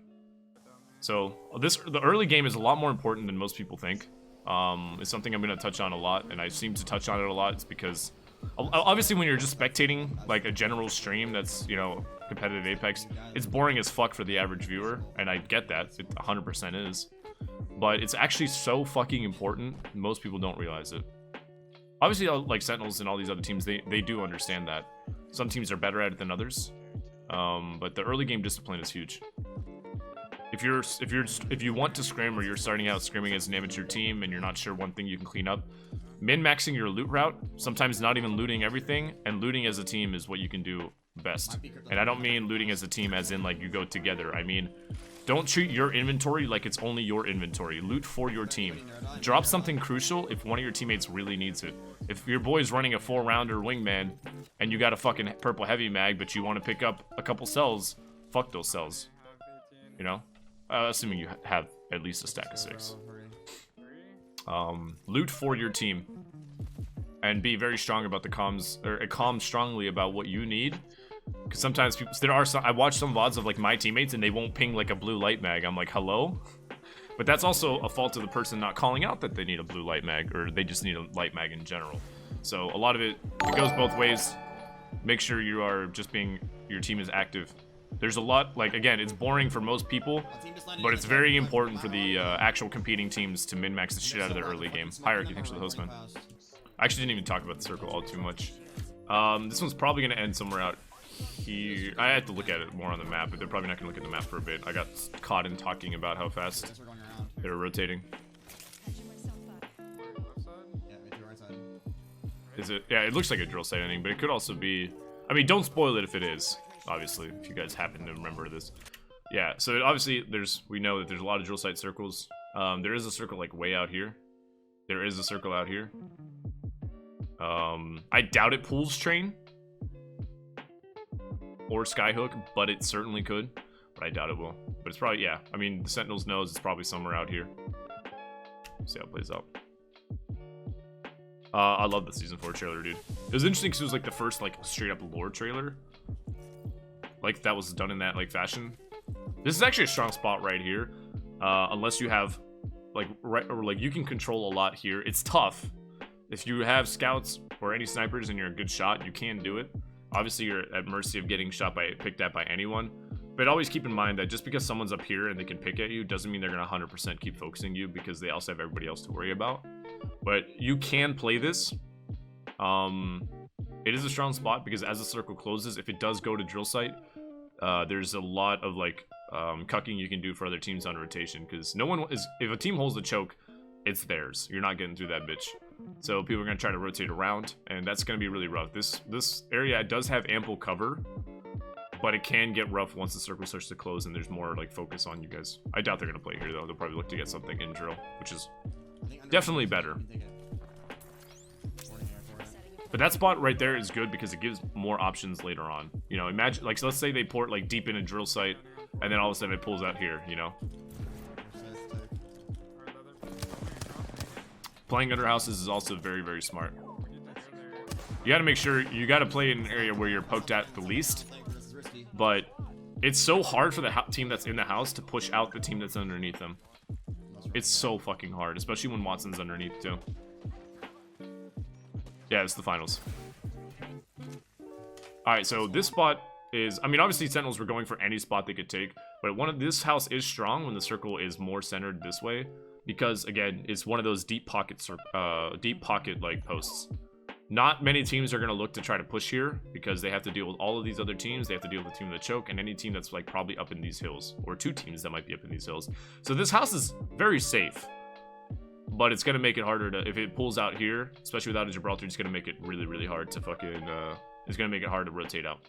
So the early game is a lot more important than most people think. It's something I'm gonna touch on a lot, and I seem to touch on it a lot. It's because obviously when you're just spectating like a general stream that's, you know, competitive Apex, it's boring as fuck for the average viewer, and I get that. It 100% is. But it's actually so fucking important, most people don't realize it. Obviously, like Sentinels and all these other teams, they do understand that. Some teams are better at it than others. But the early game discipline is huge. If you want to scrim, or you're starting out scrimming as an amateur team and you're not sure one thing you can clean up, min-maxing your loot route, sometimes not even looting everything, and looting as a team is what you can do best. And I don't mean looting as a team as in like you go together. I mean, don't treat your inventory like it's only your inventory. Loot for your team. Drop something crucial if one of your teammates really needs it. If your boy's running a 4-rounder wingman and you got a fucking purple heavy mag, but you want to pick up a couple cells, fuck those cells. You know? Assuming you have at least a stack of 6. Loot for your team. And be very strong about the comms, or calm strongly about what you need. Because sometimes people, I watch some VoDs of like my teammates and they won't ping like a blue light mag. I'm like, hello? But that's also a fault of the person not calling out that they need a blue light mag, or they just need a light mag in general. So a lot of it goes both ways. Make sure you are just your team is active. There's a lot, like, again, it's boring for most people, but it's very important for the actual competing teams to min-max the shit out of their early game. Hierarchy, thanks for the host, man. I actually didn't even talk about the circle all too much. This one's probably going to end somewhere out here. I had to look at it more on the map, but they're probably not going to look at the map for a bit. I got caught in talking about how fast they were rotating. Is it? Yeah, it looks like a drill site ending, but it could also be... I mean, don't spoil it if it is, obviously, if you guys happen to remember this. Yeah, so obviously, we know that there's a lot of drill site circles. There is a circle, like, way out here. There is a circle out here. I doubt it pulls train. Or skyhook, but it certainly could. But I doubt it will. But it's probably, yeah. I mean, the Sentinels knows it's probably somewhere out here. See how it plays out. I love the Season 4 trailer, dude. It was interesting because it was like the first, like, straight up lore trailer. Like, that was done in that, like, fashion. This is actually a strong spot right here. Unless you have, like, you can control a lot here. It's tough. If you have scouts or any snipers and you're a good shot, you can do it. Obviously, you're at mercy of getting picked at by anyone. But always keep in mind that just because someone's up here and they can pick at you doesn't mean they're going to 100% keep focusing you, because they also have everybody else to worry about. But you can play this. It is a strong spot because as the circle closes, if it does go to drill site, there's a lot of like cucking you can do for other teams on rotation, because if a team holds the choke, it's theirs. You're not getting through that bitch. So people are going to try to rotate around, and that's going to be really rough. This area does have ample cover, but it can get rough once the circle starts to close and there's more like focus on you guys. I doubt they're going to play here though. They'll probably look to get something in drill, which is definitely better. But that spot right there is good because it gives more options later on. You know, imagine, like, so let's say they port like deep in a drill site, and then all of a sudden it pulls out here, you know? Playing under houses is also very, very smart. You gotta make sure, you gotta play in an area where you're poked at the least, but it's so hard for the team that's in the house to push out the team that's underneath them. It's so fucking hard, especially when Watson's underneath too. Yeah, it's the finals. Alright, so this spot is, I mean, obviously Sentinels were going for any spot they could take, but this house is strong when the circle is more centered this way, because again, it's one of those deep pocket like posts. Not many teams are going to look to try to push here because they have to deal with all of these other teams. They have to deal with the team of the choke and any team that's like probably up in these hills, or two teams that might be up in these hills. So this house is very safe. but it's gonna make it harder to, if it pulls out here, especially without a Gibraltar, it's gonna make it really, really hard to fucking, it's gonna make it hard to rotate out.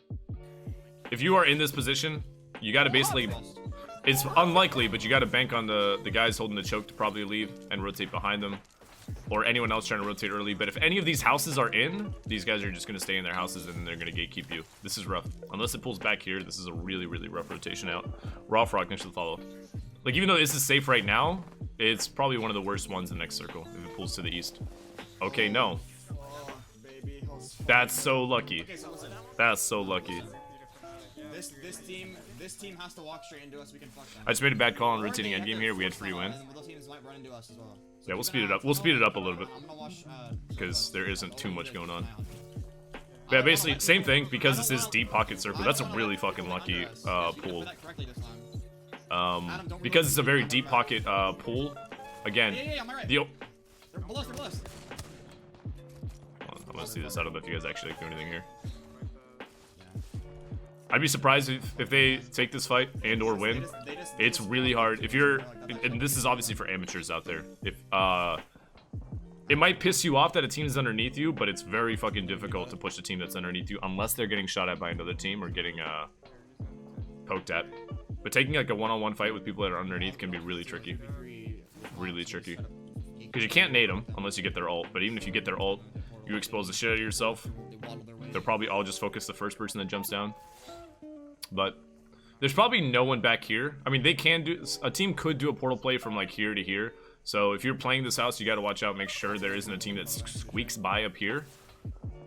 If you are in this position, you gotta basically, it's unlikely, but you gotta bank on the guys holding the choke to probably leave and rotate behind them, or anyone else trying to rotate early. But if any of these houses are in, these guys are just gonna stay in their houses and they're gonna gatekeep you. This is rough. Unless it pulls back here, this is a really, really rough rotation out. Raw Frog next to the follow. Like, even though this is safe right now, it's probably one of the worst ones in the next circle if it pulls to the east. Okay, no. That's so lucky. That's so lucky. This team has to walk straight into us. We can fuck them. I just made a bad call on rotating endgame here. We had free win. Yeah, we'll speed it up. We'll speed it up a little bit because there isn't too much going on. But yeah, basically same thing because this is deep pocket circle. That's a really fucking lucky pool. Because it's a very deep pocket pool. Again, the I'm gonna see this. I don't know if you guys actually do anything here. I'd be surprised if they take this fight and or win. It's really hard. If you're, and this is obviously for amateurs out there. If it might piss you off that a team is underneath you, but it's very fucking difficult to push a team that's underneath you unless they're getting shot at by another team or getting poked at. But taking like a one-on-one fight with people that are underneath can be really tricky. Really tricky. Because you can't nade them unless you get their ult. But even if you get their ult, you expose the shit out of yourself. They'll probably all just focus the first person that jumps down. But there's probably no one back here. I mean, they can do, a team could do a portal play from like here to here. So if you're playing this house, you got to watch out, make sure there isn't a team that squeaks by up here.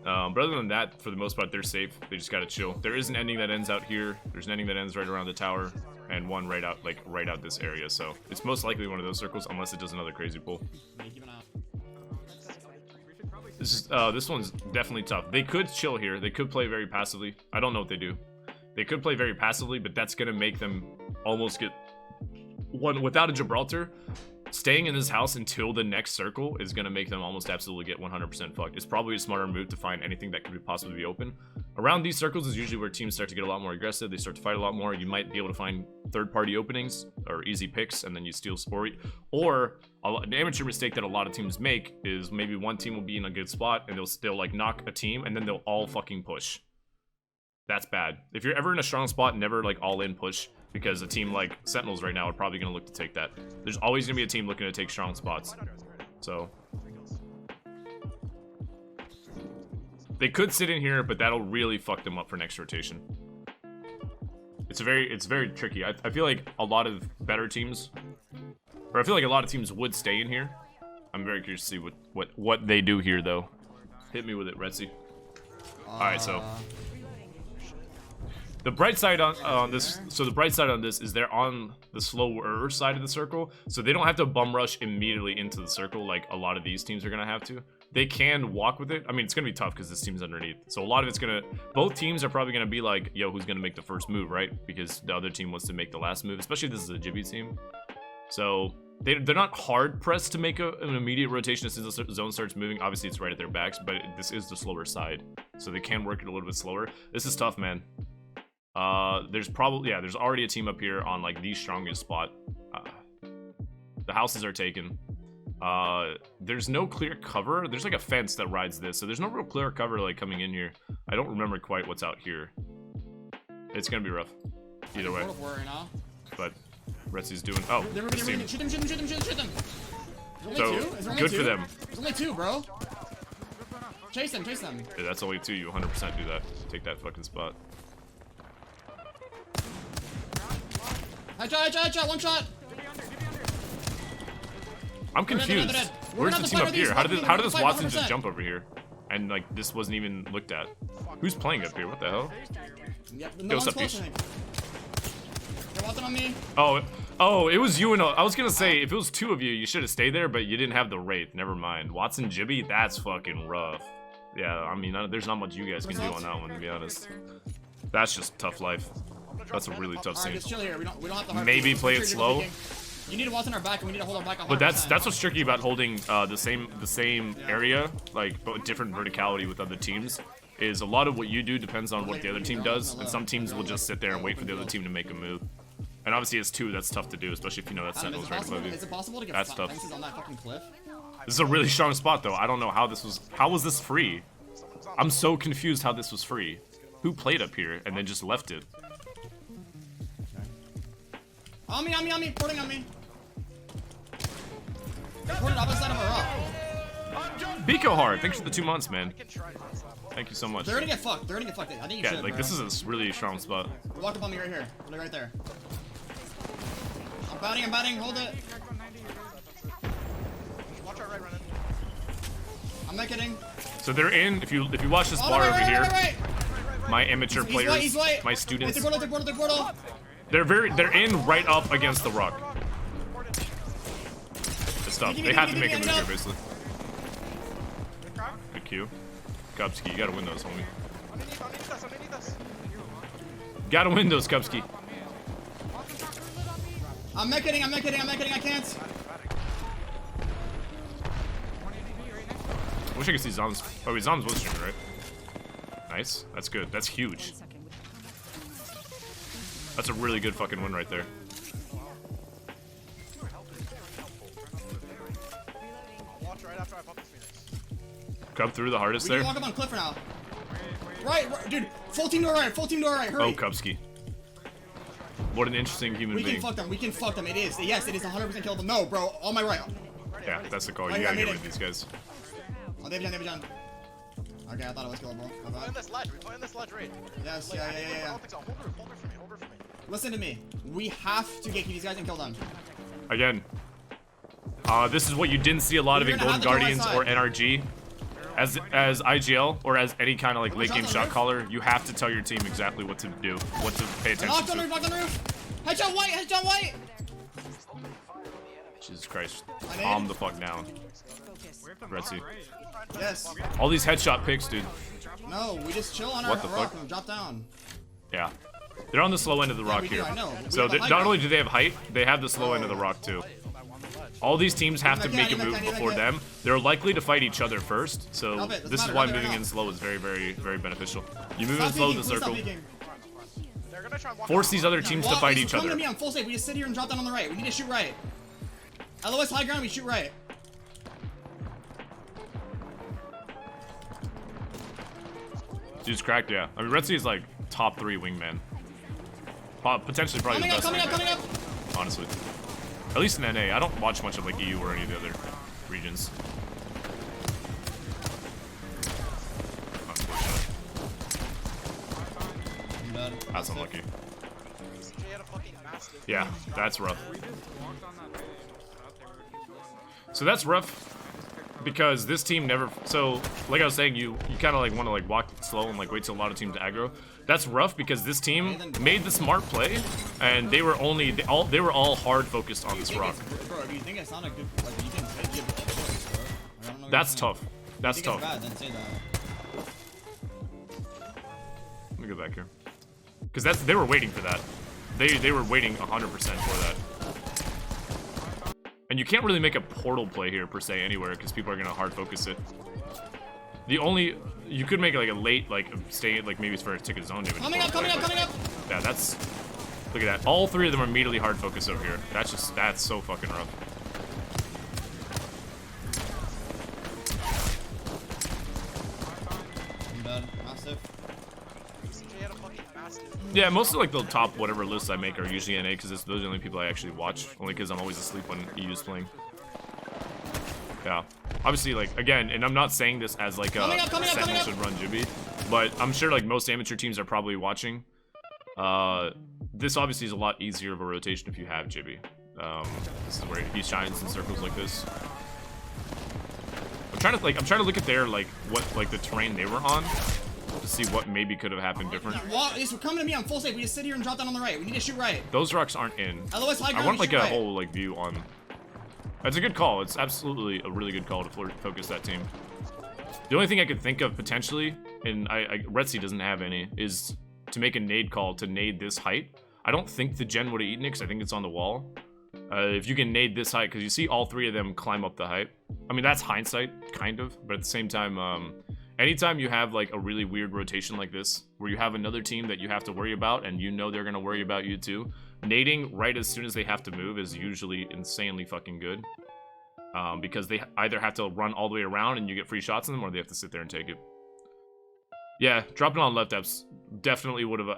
But other than that, for the most part, they're safe. They just got to chill. There is an ending that ends out here. There's an ending that ends right around the tower, and one right out, like right out this area. So it's most likely one of those circles, unless it does another crazy pull. This one's definitely tough. They could chill here. They could play very passively. I don't know what they do. They could play very passively, but that's gonna make them almost get one without a Gibraltar. Staying in this house until the next circle is gonna make them almost absolutely get 100% fucked. It's probably a smarter move to find anything that could possibly be open. Around these circles is usually where teams start to get a lot more aggressive. They start to fight a lot more. You might be able to find third-party openings or easy picks, and then you steal sport. Or an amateur mistake that a lot of teams make is maybe one team will be in a good spot and they'll like knock a team, and then they'll all fucking push. That's bad. If you're ever in a strong spot, never like all in push, because a team like Sentinels right now are probably going to look to take that. There's always going to be a team looking to take strong spots. So they could sit in here, but that'll really fuck them up for next rotation. It's very tricky. I feel like a lot of better teams, or I feel like a lot of teams would stay in here. I'm very curious to see what they do here though. Hit me with it, Retzy. All right, so the bright side on this, so the bright side on this is they're on the slower side of the circle, so they don't have to bum rush immediately into the circle like a lot of these teams are gonna have to. They can walk with it. I mean, it's gonna be tough because this team's underneath, so a lot of it's gonna, both teams are probably gonna be like, yo, who's gonna make the first move, right? Because the other team wants to make the last move, especially if this is a Jibby team. So they're not hard pressed to make an immediate rotation as soon as the zone starts moving. Obviously, it's right at their backs, but this is the slower side, so they can work it a little bit slower. This is tough, man. There's probably, yeah, there's already a team up here on like the strongest spot. The houses are taken. There's no clear cover. There's like a fence that rides this, so there's no real clear cover like coming in here. I don't remember quite what's out here. It's gonna be rough either way. But Retsy's doing, oh, this team. Shoot them. So good for them. There's only two, bro. Chase them. Yeah, that's only two. You 100% do that. Take that fucking spot. Headshot, one shot. I'm confused. Where's the team up here? How did this Watson just jump over here? And like this wasn't even looked at. Who's playing up here? What the hell? Yep, Yo, what's up, Peach? On me. Oh, it was you and I was gonna say if it was two of you, you should have stayed there, but you didn't have the Wraith. Never mind. Watson Jibby, that's fucking rough. Yeah, I mean, there's not much you guys can do on that one, to be honest. That's just tough life. That's a really tough scene. Maybe play it slow. You need to watch on our back, and we need to hold our back. 100%. But that's what's tricky about holding the same area, like but different verticality with other teams. Is a lot of what you do depends on what the other team does, and some teams will just sit there and wait for the other team to make a move. And obviously, as two, that's tough to do, especially if you know that Sentinel's right above you. Is it possible to get that's tough. fences on that fucking cliff? This is a really strong spot, though. I don't know how this was... How was this free? I'm so confused how this was free. Who played up here and then just left it? On me, porting on me. Ported opposite side of a rock. Biko hard, thanks for the 2 months, man. Thank you so much. They're gonna get fucked. I think you should, like, bro. this is a really strong spot. Walk up on me right here. Right there. I'm batting, hold it. Watch our right running. I'm not kidding. So they're in, if you watch this bar over here, my amateur players, he's white. my students, Hit the portal. they're in right up against the rock. Good stuff. They have to make a move here, basically. Good Q. Kupski, you gotta win those, homie. Underneath us. Gotta win those, Kupski. I'm not kidding, I can't. I wish I could see Zom's. Oh, wait, Zom's was streaming, right? Nice. That's good. That's huge. That's a really good fucking win right there. Watch right after I pop the Phoenix. Come through the hardest We there. can walk up on cliff for now. Right, dude. Full team door right, hurry. Oh, Kupski. What an interesting human We being. can fuck them. It is. Yes, it is 100% killable. No, bro. On my right. Yeah, that's the call. Right You here, gotta I get made with it. these guys. Oh, David John. Okay, I thought it was killable. My Play on bad. this ledge. We play on this ledge right. Yes, Like, I yeah. don't think so. Hold her for me. Listen to me. We have to get these guys and kill them. Again, this is what you didn't see a lot of You're in gonna Golden have to go Guardians outside. or NRG. As IGL or as any kind of like late game shots on shot roof? caller, you have to tell your team exactly what to do, what to pay attention Knocked on to. the roof. Headshot white. Jesus Christ. I did. Calm the fuck down. Retzi. Yes. All these headshot picks, dude. No, we just chill on What our the rock fuck? and drop down. Yeah. They're on the slow end of the rock we do, here. I know. We So have the not high only ground. do they have height, they have the slow end of the rock too. All these teams have to make a move before them. They're likely to fight each other first, so Help it, doesn't this is matter, why right there, moving right in now. slow is very, very, very beneficial. You move in Stop slow peeking, the please stop circle, peeking. They're gonna try and walk force around. these other teams to Walk, fight just each come to other. me on full safe. We just sit here and drop down on the right. We need to shoot right. LOS high ground, we shoot right. Dude's cracked, yeah. I mean, Retzi is like top 3 wingman. Potentially probably the best Coming wingman, up. honestly. At least in NA. I don't watch much of like EU or any of the other regions. Unfortunately. I'm dead. That's unlucky. CJ had a fucking massive. Yeah, that's rough. We just walked on that bay and out there would keep going. So that's rough because this team never. So like I was saying, you kind of like want to like walk slow and like wait till a lot of teams aggro. That's rough because this team made the smart play, and they were all hard focused on this rock. Bro, do you think it's not a good, like, you think it's good choice, bro? I don't know what That's you're saying. tough. That's If you think tough. it's bad, then say that. Let me go back here. Because they were waiting for that. They were waiting 100% for that. And you can't really make a portal play here per se anywhere because people are gonna hard focus it. The only you could make like a late like stay like maybe it's for a ticket zone damage. Coming up. Yeah, that's look at that. All 3 of them are immediately hard focus over here. That's so fucking rough. I'm dead. Massive. CJ had a fucking massive. Yeah, most of like the top whatever lists I make are usually NA because those are the only people I actually watch. Only because I'm always asleep when EU's playing. Yeah. Obviously, like, again, and I'm not saying this as like a Sentinel should run Jibby, but I'm sure like most amateur teams are probably watching. This obviously is a lot easier of a rotation if you have Jibby. This is where he shines in circles like this. I'm trying to look at their like what like the terrain they were on to see what maybe could have happened different. We're coming to me on full safe. We just sit here and drop down on the right. We need to shoot right. Those rocks aren't in. LOS high ground, I want we like shoot a right. whole like view on. That's a good call. It's absolutely a really good call to focus that team. The only thing I could think of potentially, and Retzi doesn't have any, is to make a nade call to nade this height. I don't think the gen would have eaten it because I think it's on the wall. If you can nade this height, because you see all 3 of them climb up the height. I mean, that's hindsight, kind of, but at the same time, anytime you have like a really weird rotation like this, where you have another team that you have to worry about, and you know they're gonna worry about you too, nading right as soon as they have to move is usually insanely fucking good. because they either have to run all the way around and you get free shots on them, or they have to sit there and take it. Yeah, dropping on left apps definitely would have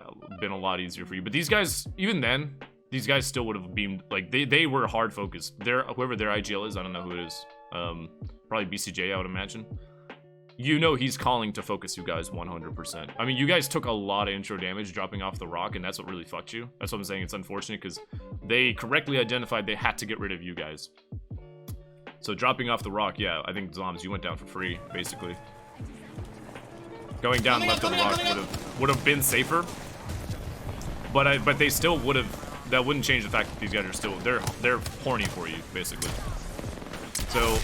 been a lot easier for you. But these guys, even then, these guys still would have beamed. Like, they were hard focused. Whoever their IGL is, I don't know who it is. Probably BCJ, I would imagine. You know he's calling to focus you guys 100%. I mean, you guys took a lot of intro damage dropping off the rock, and that's what really fucked you. That's what I'm saying. It's unfortunate because they correctly identified they had to get rid of you guys. So dropping off the rock, yeah, I think Zombs, you went down for free, basically. Going down left on the rock would have been safer, but they still would have. That wouldn't change the fact that these guys are still they're horny for you basically. So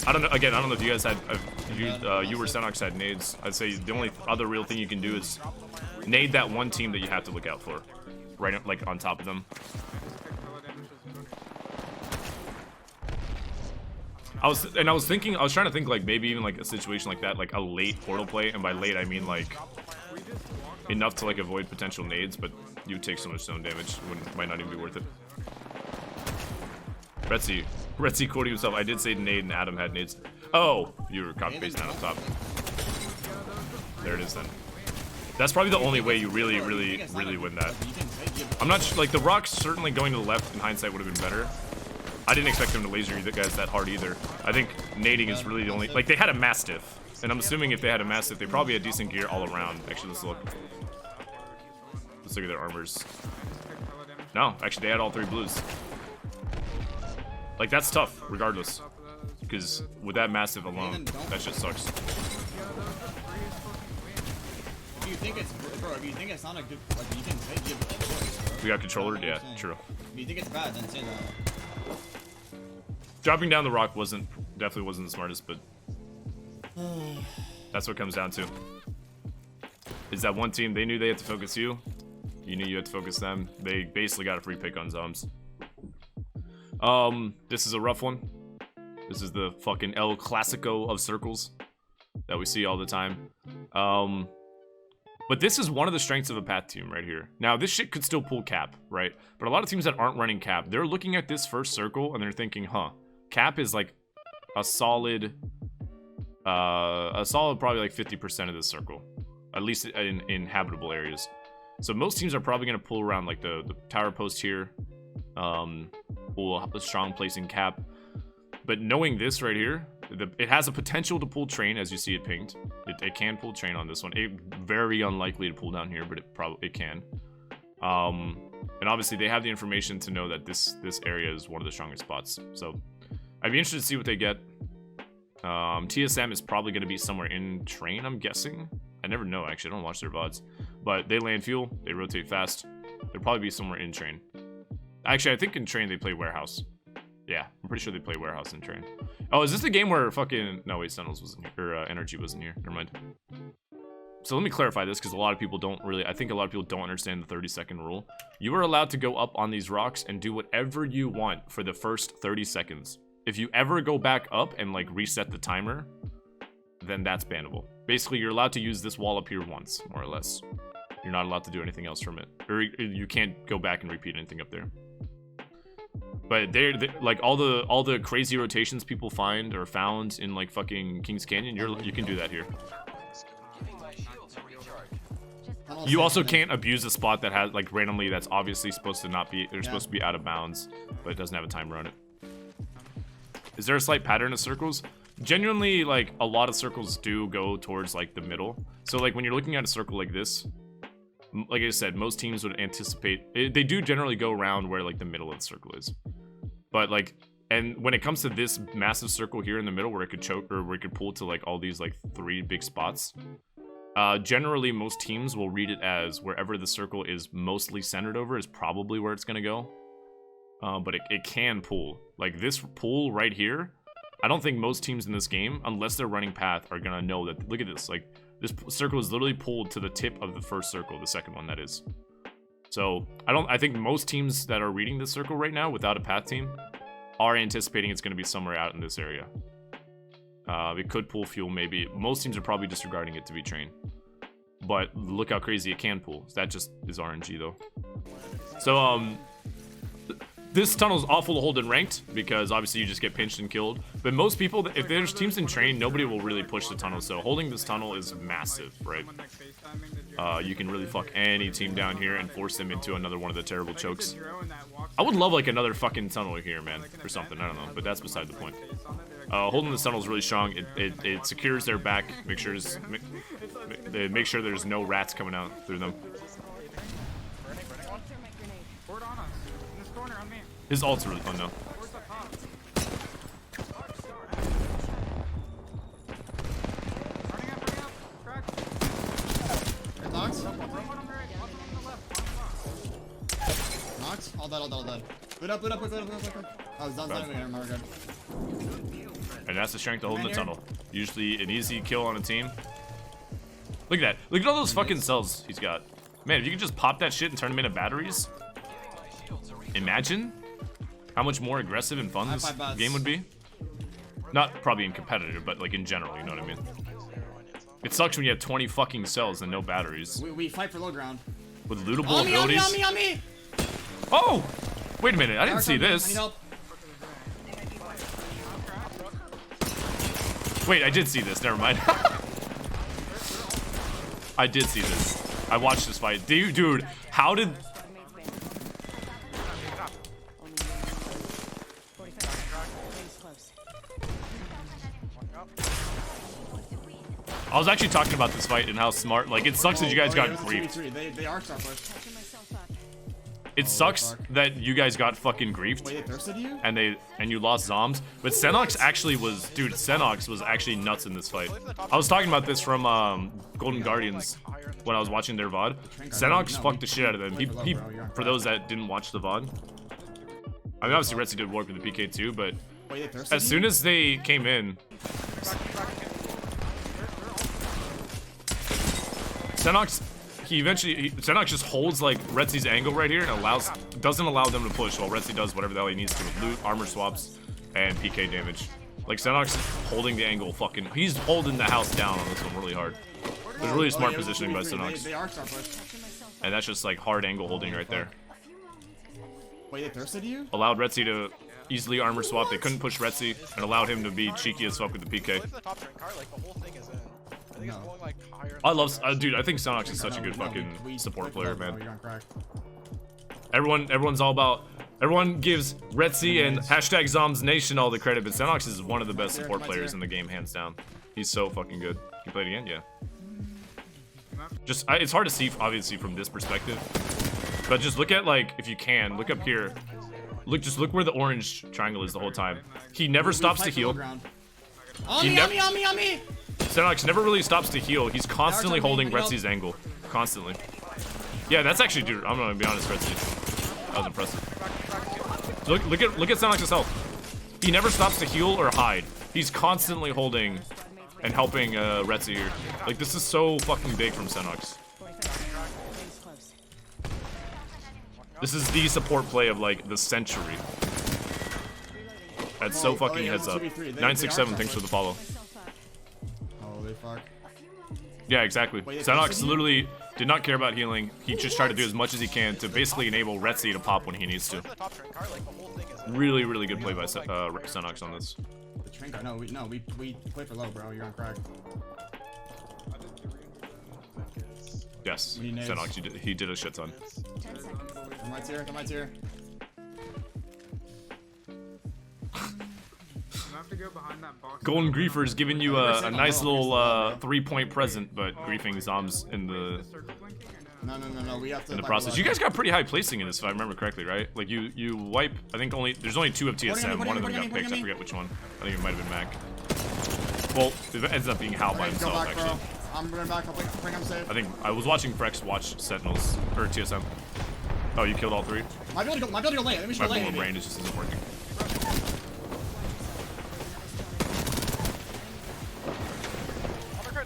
I don't know. Again, I don't know if you guys had you were Senox had nades. I'd say the only other real thing you can do is nade that one team that you have to look out for, right like on top of them. I was trying to think like maybe even like a situation like that, like a late portal play, and by late I mean like enough to like avoid potential nades, but you take so much zone damage, might not even be worth it. Retzi quoting himself. I did say nade and Adam had nades. Oh, you were copy pasting that on top. There it is then. That's probably the only way you really win that. I'm not sure, like the rocks certainly going to the left in hindsight would have been better. I didn't expect them to laser you guys that hard either. I think nading is really the only... Like, they had a Mastiff. And I'm assuming if they had a Mastiff, they probably had decent gear all around. Actually, let's look. Let's look at their armors. No, actually, they had all 3 blues. Like, that's tough, regardless. Because with that Mastiff alone, that shit sucks. If you think it's... Bro, if you think it's not a good... Like, you can say give it a choice, bro. We got controller? Yeah, true. If you think it's bad, then say that. Dropping down the rock definitely wasn't the smartest, but that's what it comes down to. Is that one team, they knew they had to focus you. You knew you had to focus them. They basically got a free pick on Zombs. This is a rough one. This is the fucking El Clasico of circles that we see all the time. But this is one of the strengths of a path team right here. Now, this shit could still pull cap, right? But a lot of teams that aren't running cap, they're looking at this first circle and they're thinking, huh, cap is like a solid probably like 50% of this circle, at least in habitable areas. So most teams are probably going to pull around like the tower post here, pull a strong place in cap. But knowing this right here, it has a potential to pull train, as you see it pinged. It can pull train on this one. Very unlikely to pull down here, but it can. And obviously they have the information to know that this area is one of the strongest spots. So I'd be interested to see what they get. TSM is probably going to be somewhere in train, I'm guessing. I never know, actually. I don't watch their VoDs. But they land fuel. They rotate fast. They'll probably be somewhere in train. Actually, I think in train they play warehouse. Yeah, I'm pretty sure they play warehouse in train. Oh, is this the game where fucking... No, wait, Sentinels wasn't here. Or Energy wasn't here. Never mind. So let me clarify this, because a lot of people don't really... I think a lot of people don't understand the 30-second rule. You are allowed to go up on these rocks and do whatever you want for the first 30 seconds. If you ever go back up and, like, reset the timer, then that's bannable. Basically, you're allowed to use this wall up here once, more or less. You're not allowed to do anything else from it. Or you can't go back and repeat anything up there. But they're like all the crazy rotations people find or found in like fucking Kings Canyon, you can do that here. You also can't abuse a spot that has like randomly that's obviously supposed to not be supposed to be out of bounds, but it doesn't have a timer on it. Is there a slight pattern of circles? Genuinely, like a lot of circles do go towards like the middle. So like when you're looking at a circle like this, like I said, most teams would anticipate they do generally go around where like the middle of the circle is. But like, and when it comes to this massive circle here in the middle where it could choke or where it could pull to like all these like 3 big spots, generally most teams will read it as wherever the circle is mostly centered over is probably where it's gonna go. But it can pull. Like this pull right here, I don't think most teams in this game, unless they're running path, are gonna know that. Look at this, like this circle is literally pulled to the tip of the first circle, the second one that is. So I think most teams that are reading this circle right now without a path team are anticipating it's gonna be somewhere out in this area. It could pull fuel maybe. Most teams are probably disregarding it to be train. But look how crazy it can pull. That just is RNG though. So This tunnel's awful to hold in ranked because obviously you just get pinched and killed. But most people, if there's teams in train, nobody will really push the tunnel. So holding this tunnel is massive, right? You can really fuck any team down here and force them into another one of the terrible chokes. I would love like another fucking tunnel here, man, or something. I don't know, but that's beside the point. Holding this tunnel is really strong. It secures their back. Make sure there's no rats coming out through them. His ult's really fun though. Knox? Knox? All dead, all dead, all dead. Boot up, boot up, boot up, boot up, boot up. Oh, it's done, we're good. And that's the strength of holding the tunnel. Usually an easy kill on a team. Look at that. Look at all those fucking cells he's got. Man, if you could just pop that shit and turn them into batteries. Imagine how much more aggressive and fun this game would be. Not probably in competitive, but like in general, you know what I mean? It sucks when you have 20 fucking cells and no batteries. We fight for low ground. With lootable abilities. On me! Oh! Wait a minute, I didn't see this. I need help. Wait, I did see this, never mind. I did see this. I watched this fight. Dude, how did... I was actually talking about this fight and how smart, like, it sucks that you guys got griefed. They are sharp. It sucks that you guys got fucking griefed. Wait, they thirsted you? And you lost Zoms. But Senox actually was, dude, Senox was actually nuts in this fight. I was talking about this from Golden Guardians when I was watching their VOD. Senox fucked the shit out of them. He, for those that didn't watch the VOD. I mean, obviously Retzi did work with the PK too, but as soon as they came in, Senox, Senox just holds like Retzi's angle right here and doesn't allow them to push while Retzi does whatever the hell he needs to with loot, armor swaps, and PK damage. Like Senox is holding the angle fucking, he's holding the house down on this one really hard. There's really smart positioning by Senox. And that's just like hard angle holding right there. Wait, they thirsted you? Allowed Retzi to easily armor swap. They couldn't push Retzi and allowed him to be cheeky as fuck with the PK. I love, dude, I think Senox is such a good fucking support player, man. Everyone's all about, everyone gives Retzi and hashtag Zoms Nation all the credit, but Senox is one of the best support players in the game, hands down. He's so fucking good. You played again? Yeah. Just, it's hard to see, obviously, from this perspective. But just look at, like, if you can, look up here. Just look where the orange triangle is the whole time. He never stops to heal. On me! Senox never really stops to heal. He's constantly holding Retzi's angle. Constantly. Yeah, that's actually, dude, I'm gonna be honest, Retzi. That was impressive. Look at Senox's health. He never stops to heal or hide. He's constantly holding and helping Retzi here. Like, this is so fucking big from Senox. This is the support play of, like, the century. That's so fucking heads up. 967, thanks for the follow. Holy fuck. Yeah, exactly. Senox literally did not care about healing. He just tried to do as much as he can to basically enable Retzi to pop when he needs to. Really, really good play by Senox on this. No, we play for low, bro. You're on crack. Yes, Senox, he did a shit ton. Come my tier. Golden Griefer is giving you a nice little 3-point present, but griefing Zoms in the No, we have to. in the process. You guys got pretty high placing in this, if I remember correctly, right? Like you wipe. I think there's only 2 of TSM. One of them got picked. I forget which one. I think it might have been Mac. Well, it ends up being Hal by himself, actually. Bro. I'm running back. I'll bring him safe. I think I was watching Frex watch Sentinels or TSM. Oh, you killed all 3? Might be able to go late. Let me show My late. brain just isn't working.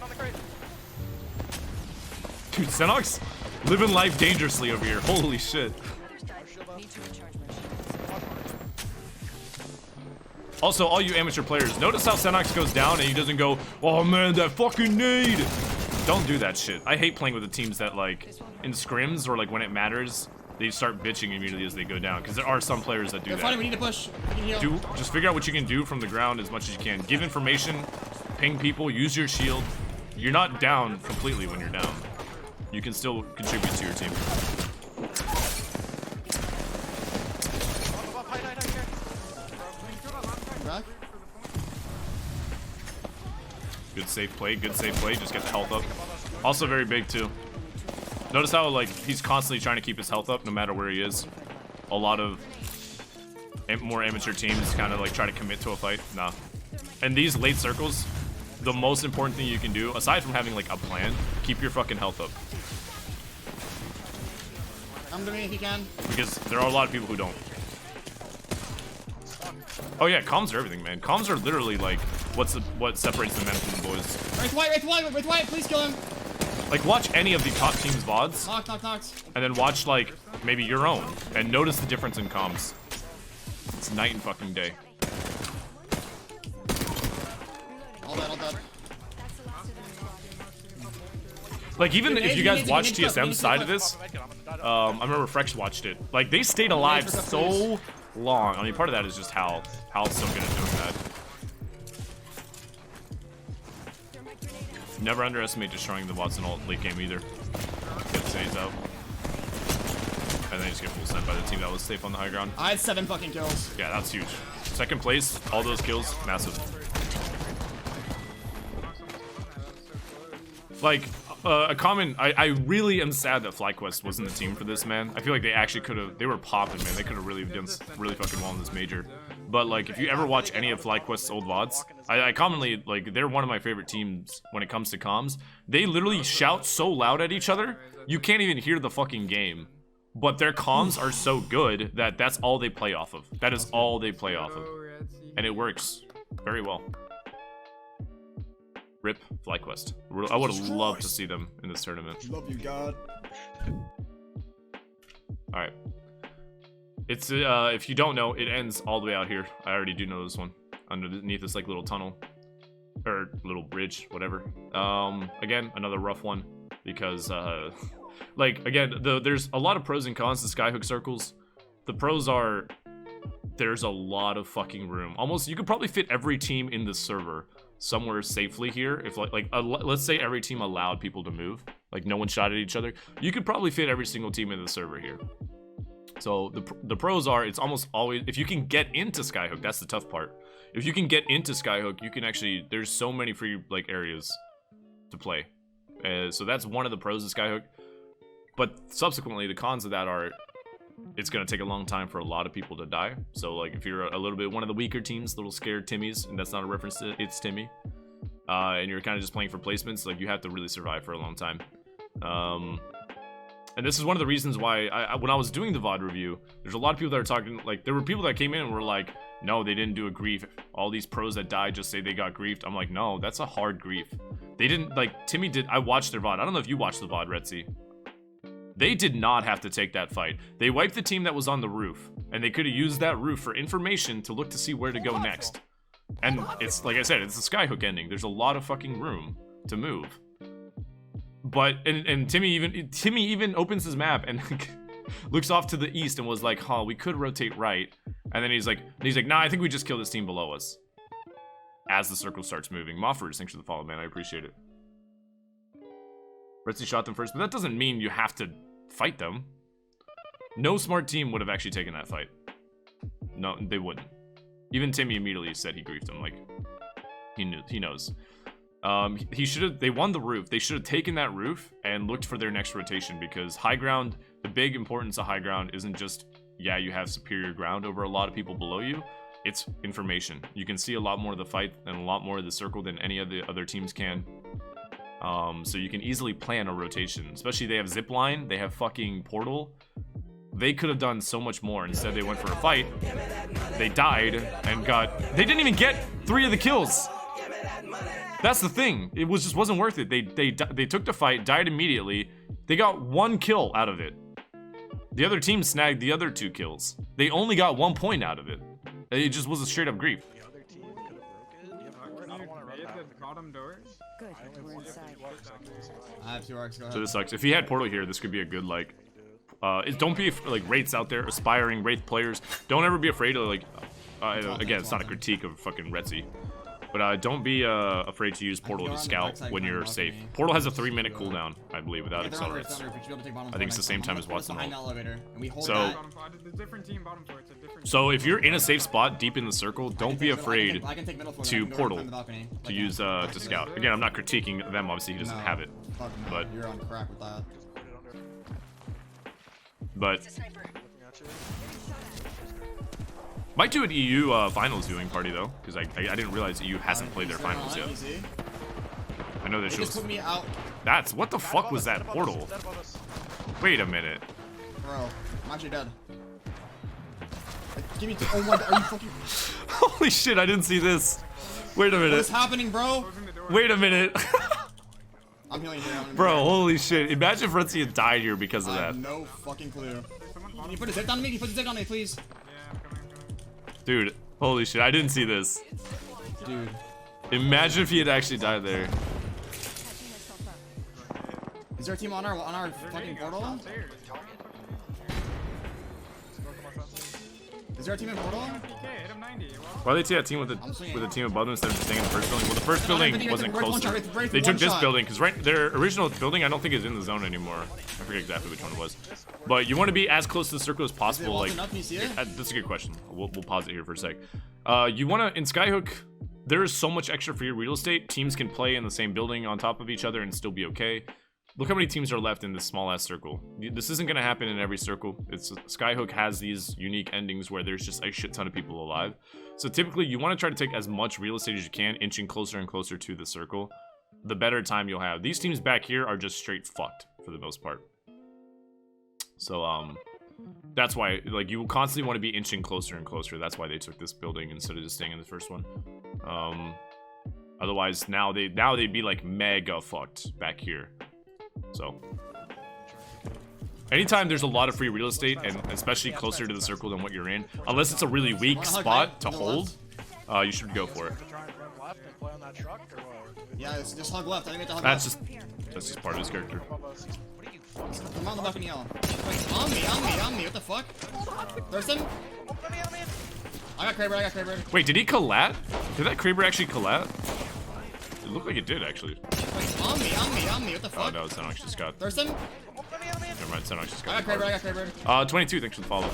On the crate. Dude, Senox living life dangerously over here. Holy shit. Also, all you amateur players, notice how Senox goes down and he doesn't go, oh man, that fucking nade. Don't do that shit. I hate playing with the teams that, like, in scrims or like when it matters, they start bitching immediately as they go down. Because there are some players that do They're that. fighting, we need to push. We can heal. Just figure out what you can do from the ground as much as you can. Give information, ping people, use your shield. You're not down completely when you're down. You can still contribute to your team. Back. Good safe play, just get the health up. Also very big too. Notice how like he's constantly trying to keep his health up no matter where he is. A lot of more amateur teams kind of like try to commit to a fight. Nah. And these late circles, the most important thing you can do, aside from having like a plan, keep your fucking health up. Come to me if you can. Because there are a lot of people who don't. Oh yeah, comms are everything, man. Comms are literally like what separates the men from the boys. Wait, Wyatt, please kill him. Like watch any of the top teams' VoDs. Knocks. And then watch like maybe your own and notice the difference in comms. It's night and fucking day. All dead. Like even if you guys watch TSM's side of this, I remember Frex watched it. Like they stayed alive so long. I mean, part of that is just Hal's so good at doing that. Never underestimate destroying the Watson ult late game either. Get the saves out. And then just get full sent by the team that was safe on the high ground. I had 7 fucking kills. Yeah, that's huge. Second place, all those kills, massive. Like, a common, I really am sad that FlyQuest wasn't the team for this, man. I feel like they actually could have, they were popping, man. They could have really done really fucking well in this major. But like, if you ever watch any of FlyQuest's old VoDs, I commonly, like, they're one of my favorite teams when it comes to comms. They literally shout so loud at each other, you can't even hear the fucking game. But their comms are so good that that's all they play off of. That is all they play off of. And it works very well. RIP FlyQuest. I would have loved to see them in this tournament. Love you, God. Alright. It's, if you don't know, it ends all the way out here. I already do know this one. Underneath this, like, little tunnel. Or little bridge, whatever. Again, another rough one. Because, like, again, there's a lot of pros and cons to skyhook circles. The pros are, there's a lot of fucking room. Almost, you could probably fit every team in the server somewhere safely here. If let's say every team allowed people to move, like no one shot at each other, you could probably fit every single team in the server here. So the pros are, it's almost always, if you can get into skyhook, that's the tough part. If you can get into skyhook, you can actually, there's so many free like areas to play. So that's one of the pros of skyhook. But subsequently, the cons of that are, it's going to take a long time for a lot of people to die. So, like, if you're a little bit one of the weaker teams, little scared Timmies, and that's not a reference to It's Timmy, and you're kind of just playing for placements, like, you have to really survive for a long time. And this is one of the reasons why, when I was doing the VOD review, there's a lot of people that are talking, like, there were people that came in and were like, no, they didn't do a grief. All these pros that died just say they got griefed. I'm like, no, that's a hard grief. They didn't, like, Timmy did, I watched their VOD. I don't know if you watched the VOD, Retzi. They did not have to take that fight. They wiped the team that was on the roof, and they could have used that roof for information to look to see where to go next. And it's, like I said, it's a skyhook ending. There's a lot of fucking room to move. But, and Timmy even opens his map and looks off to the east and was like, huh, we could rotate right. And then he's like, nah, I think we just kill this team below us. As the circle starts moving. Mofford, thanks for the follow, man. I appreciate it. Retzi shot them first, but that doesn't mean you have to fight them. No smart team would have actually taken that fight. No, they wouldn't. Even Timmy immediately said he griefed him. Like, he knows. They won the roof. They should have taken that roof and looked for their next rotation, because high ground, the big importance of high ground isn't just, yeah, you have superior ground over a lot of people below you. It's information. You can see a lot more of the fight and a lot more of the circle than any of the other teams can. So you can easily plan a rotation. Especially they have zipline, they have fucking portal. They could have done so much more. Instead they went for a fight. They died and they didn't even get 3 of the kills. That's the thing. It just wasn't worth it. They took the fight, died immediately. They got 1 kill out of it. The other team snagged the other 2 kills. They only got 1 point out of it. It just was a straight up grief. The other team could have broken it. I don't want to run that. Bottom doors. I only have 2 arcs. I have 2 arcs, go ahead. So this sucks. If he had portal here, this could be a good, like, Don't be like Wraiths out there, aspiring Wraith players. Don't ever be afraid of like. Again, it's not a critique of fucking Retzi. But don't be afraid to use Portal to scout when you're safe. Portal has a 3-minute cooldown, I believe, without accelerates. I think it's the same time as Watson ult. So if you're in a safe spot deep in the circle, don't be afraid to Portal to use to scout. Again, I'm not critiquing them. Obviously, he doesn't have it. But you're on crack with that. But might do an EU finals viewing party though, because I didn't realize EU hasn't played their finals yet. I know they shows. Put me out. That's what the fuck was that portal? Wait a minute. Bro, I'm actually dead. Give me oh my, are you fucking? Holy shit! I didn't see this. Wait a minute. What's happening, bro? Wait a minute. I'm healing you. Bro, holy shit! Imagine if Retzi had died here because of I that. have no fucking clue. Can you put a zip on me? Can you put a zip on me, please? Dude, holy shit! I didn't see this. Dude. Imagine if he had actually died there. Is there a team on our fucking portal? Is there a team in portal? Why they take that team with a team above them instead of just staying in the first building? Well, the first building wasn't closer. They took this building because their original building I don't think is in the zone anymore. I forget exactly which one it was. But you want to be as close to the circle as possible. Like that's a good question. We'll pause it here for a sec. You want to in Skyhook. There is so much extra free real estate. Teams can play in the same building on top of each other and still be okay. Look how many teams are left in this small ass circle. This isn't gonna happen in every circle. Skyhook has these unique endings where there's just a shit ton of people alive. So typically you want to try to take as much real estate as you can, inching closer and closer to the circle. The better time you'll have. These teams back here are just straight fucked for the most part. So that's why like you constantly want to be inching closer and closer. That's why they took this building instead of just staying in the first one. Otherwise now they'd be like mega fucked back here. So anytime there's a lot of free real estate, and especially closer to the circle than what you're in, unless it's a really weak spot to hold, you should go for it. Yeah, just hug left. I think hug that's just part of his character. Come on the balcony, yellow. Wait, on me. What the fuck? Thurston? I got Kraber. Wait, did he collat? Did that Kraber actually collat? It looked like it did, actually. Wait, on me. What the fuck? Oh, no, it's not actually Scott. Thurston? Never mind, it's not actually Scott. I got Kraber. 22, thanks for the follow.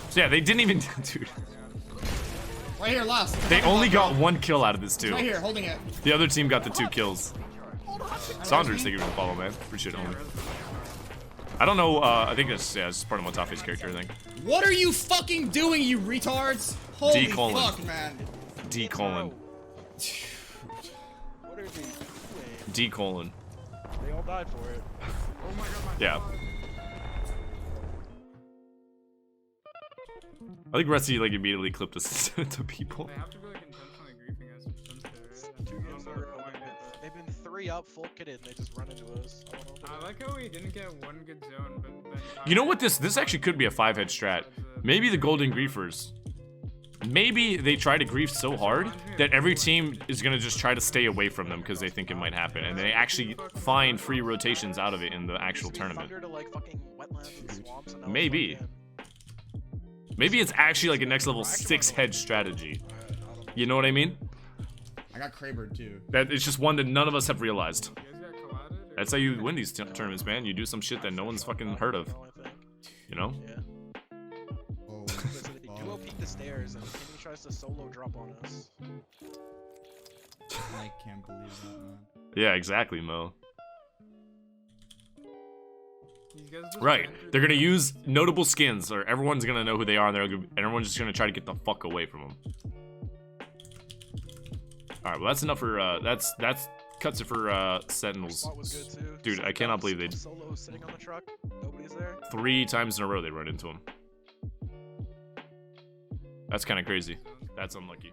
So yeah, they didn't even, dude. Right here, last. They only got 1 kill out of this, too. Right here, holding it. The other team got the 2 kills. Saunders, thank you for the follow, man. Appreciate it, homie. I don't know, I think that's, yeah, it's part of Motafi's character, I think. What are you fucking doing, you retards? Holy fuck, man. D colon. What are they doing? D colon. They all died for it. Oh my god, yeah. I think Retzi like immediately clipped us to people. They have to be like intentionally griefing us since they've been 3 up, full kitted, and they just run into us. I like how we didn't get one good zone, but then you know what, this actually could be a 5-head strat. Maybe the Golden Griefers. Maybe they try to grief so hard that every team is gonna just try to stay away from them because they think it might happen, and they actually find free rotations out of it in the actual tournament. Maybe. Maybe it's actually like a next level 6-head strategy. You know what I mean? I got Kraber too. That it's just one that none of us have realized. That's how you win these tournaments, man. You do some shit that no one's fucking heard of. You know? Oh, duo peek the stairs and he tries to solo drop on us. I can't believe that, man. Yeah, exactly, Mo. Right. They're gonna use notable skins, or everyone's gonna know who they are, and everyone's just gonna try to get the fuck away from them. All right, well that's enough for that's cuts it for Sentinels. Dude, I cannot believe they solo sitting on the truck. Nobody's there. 3 times in a row they run into him. That's kind of crazy. That's unlucky.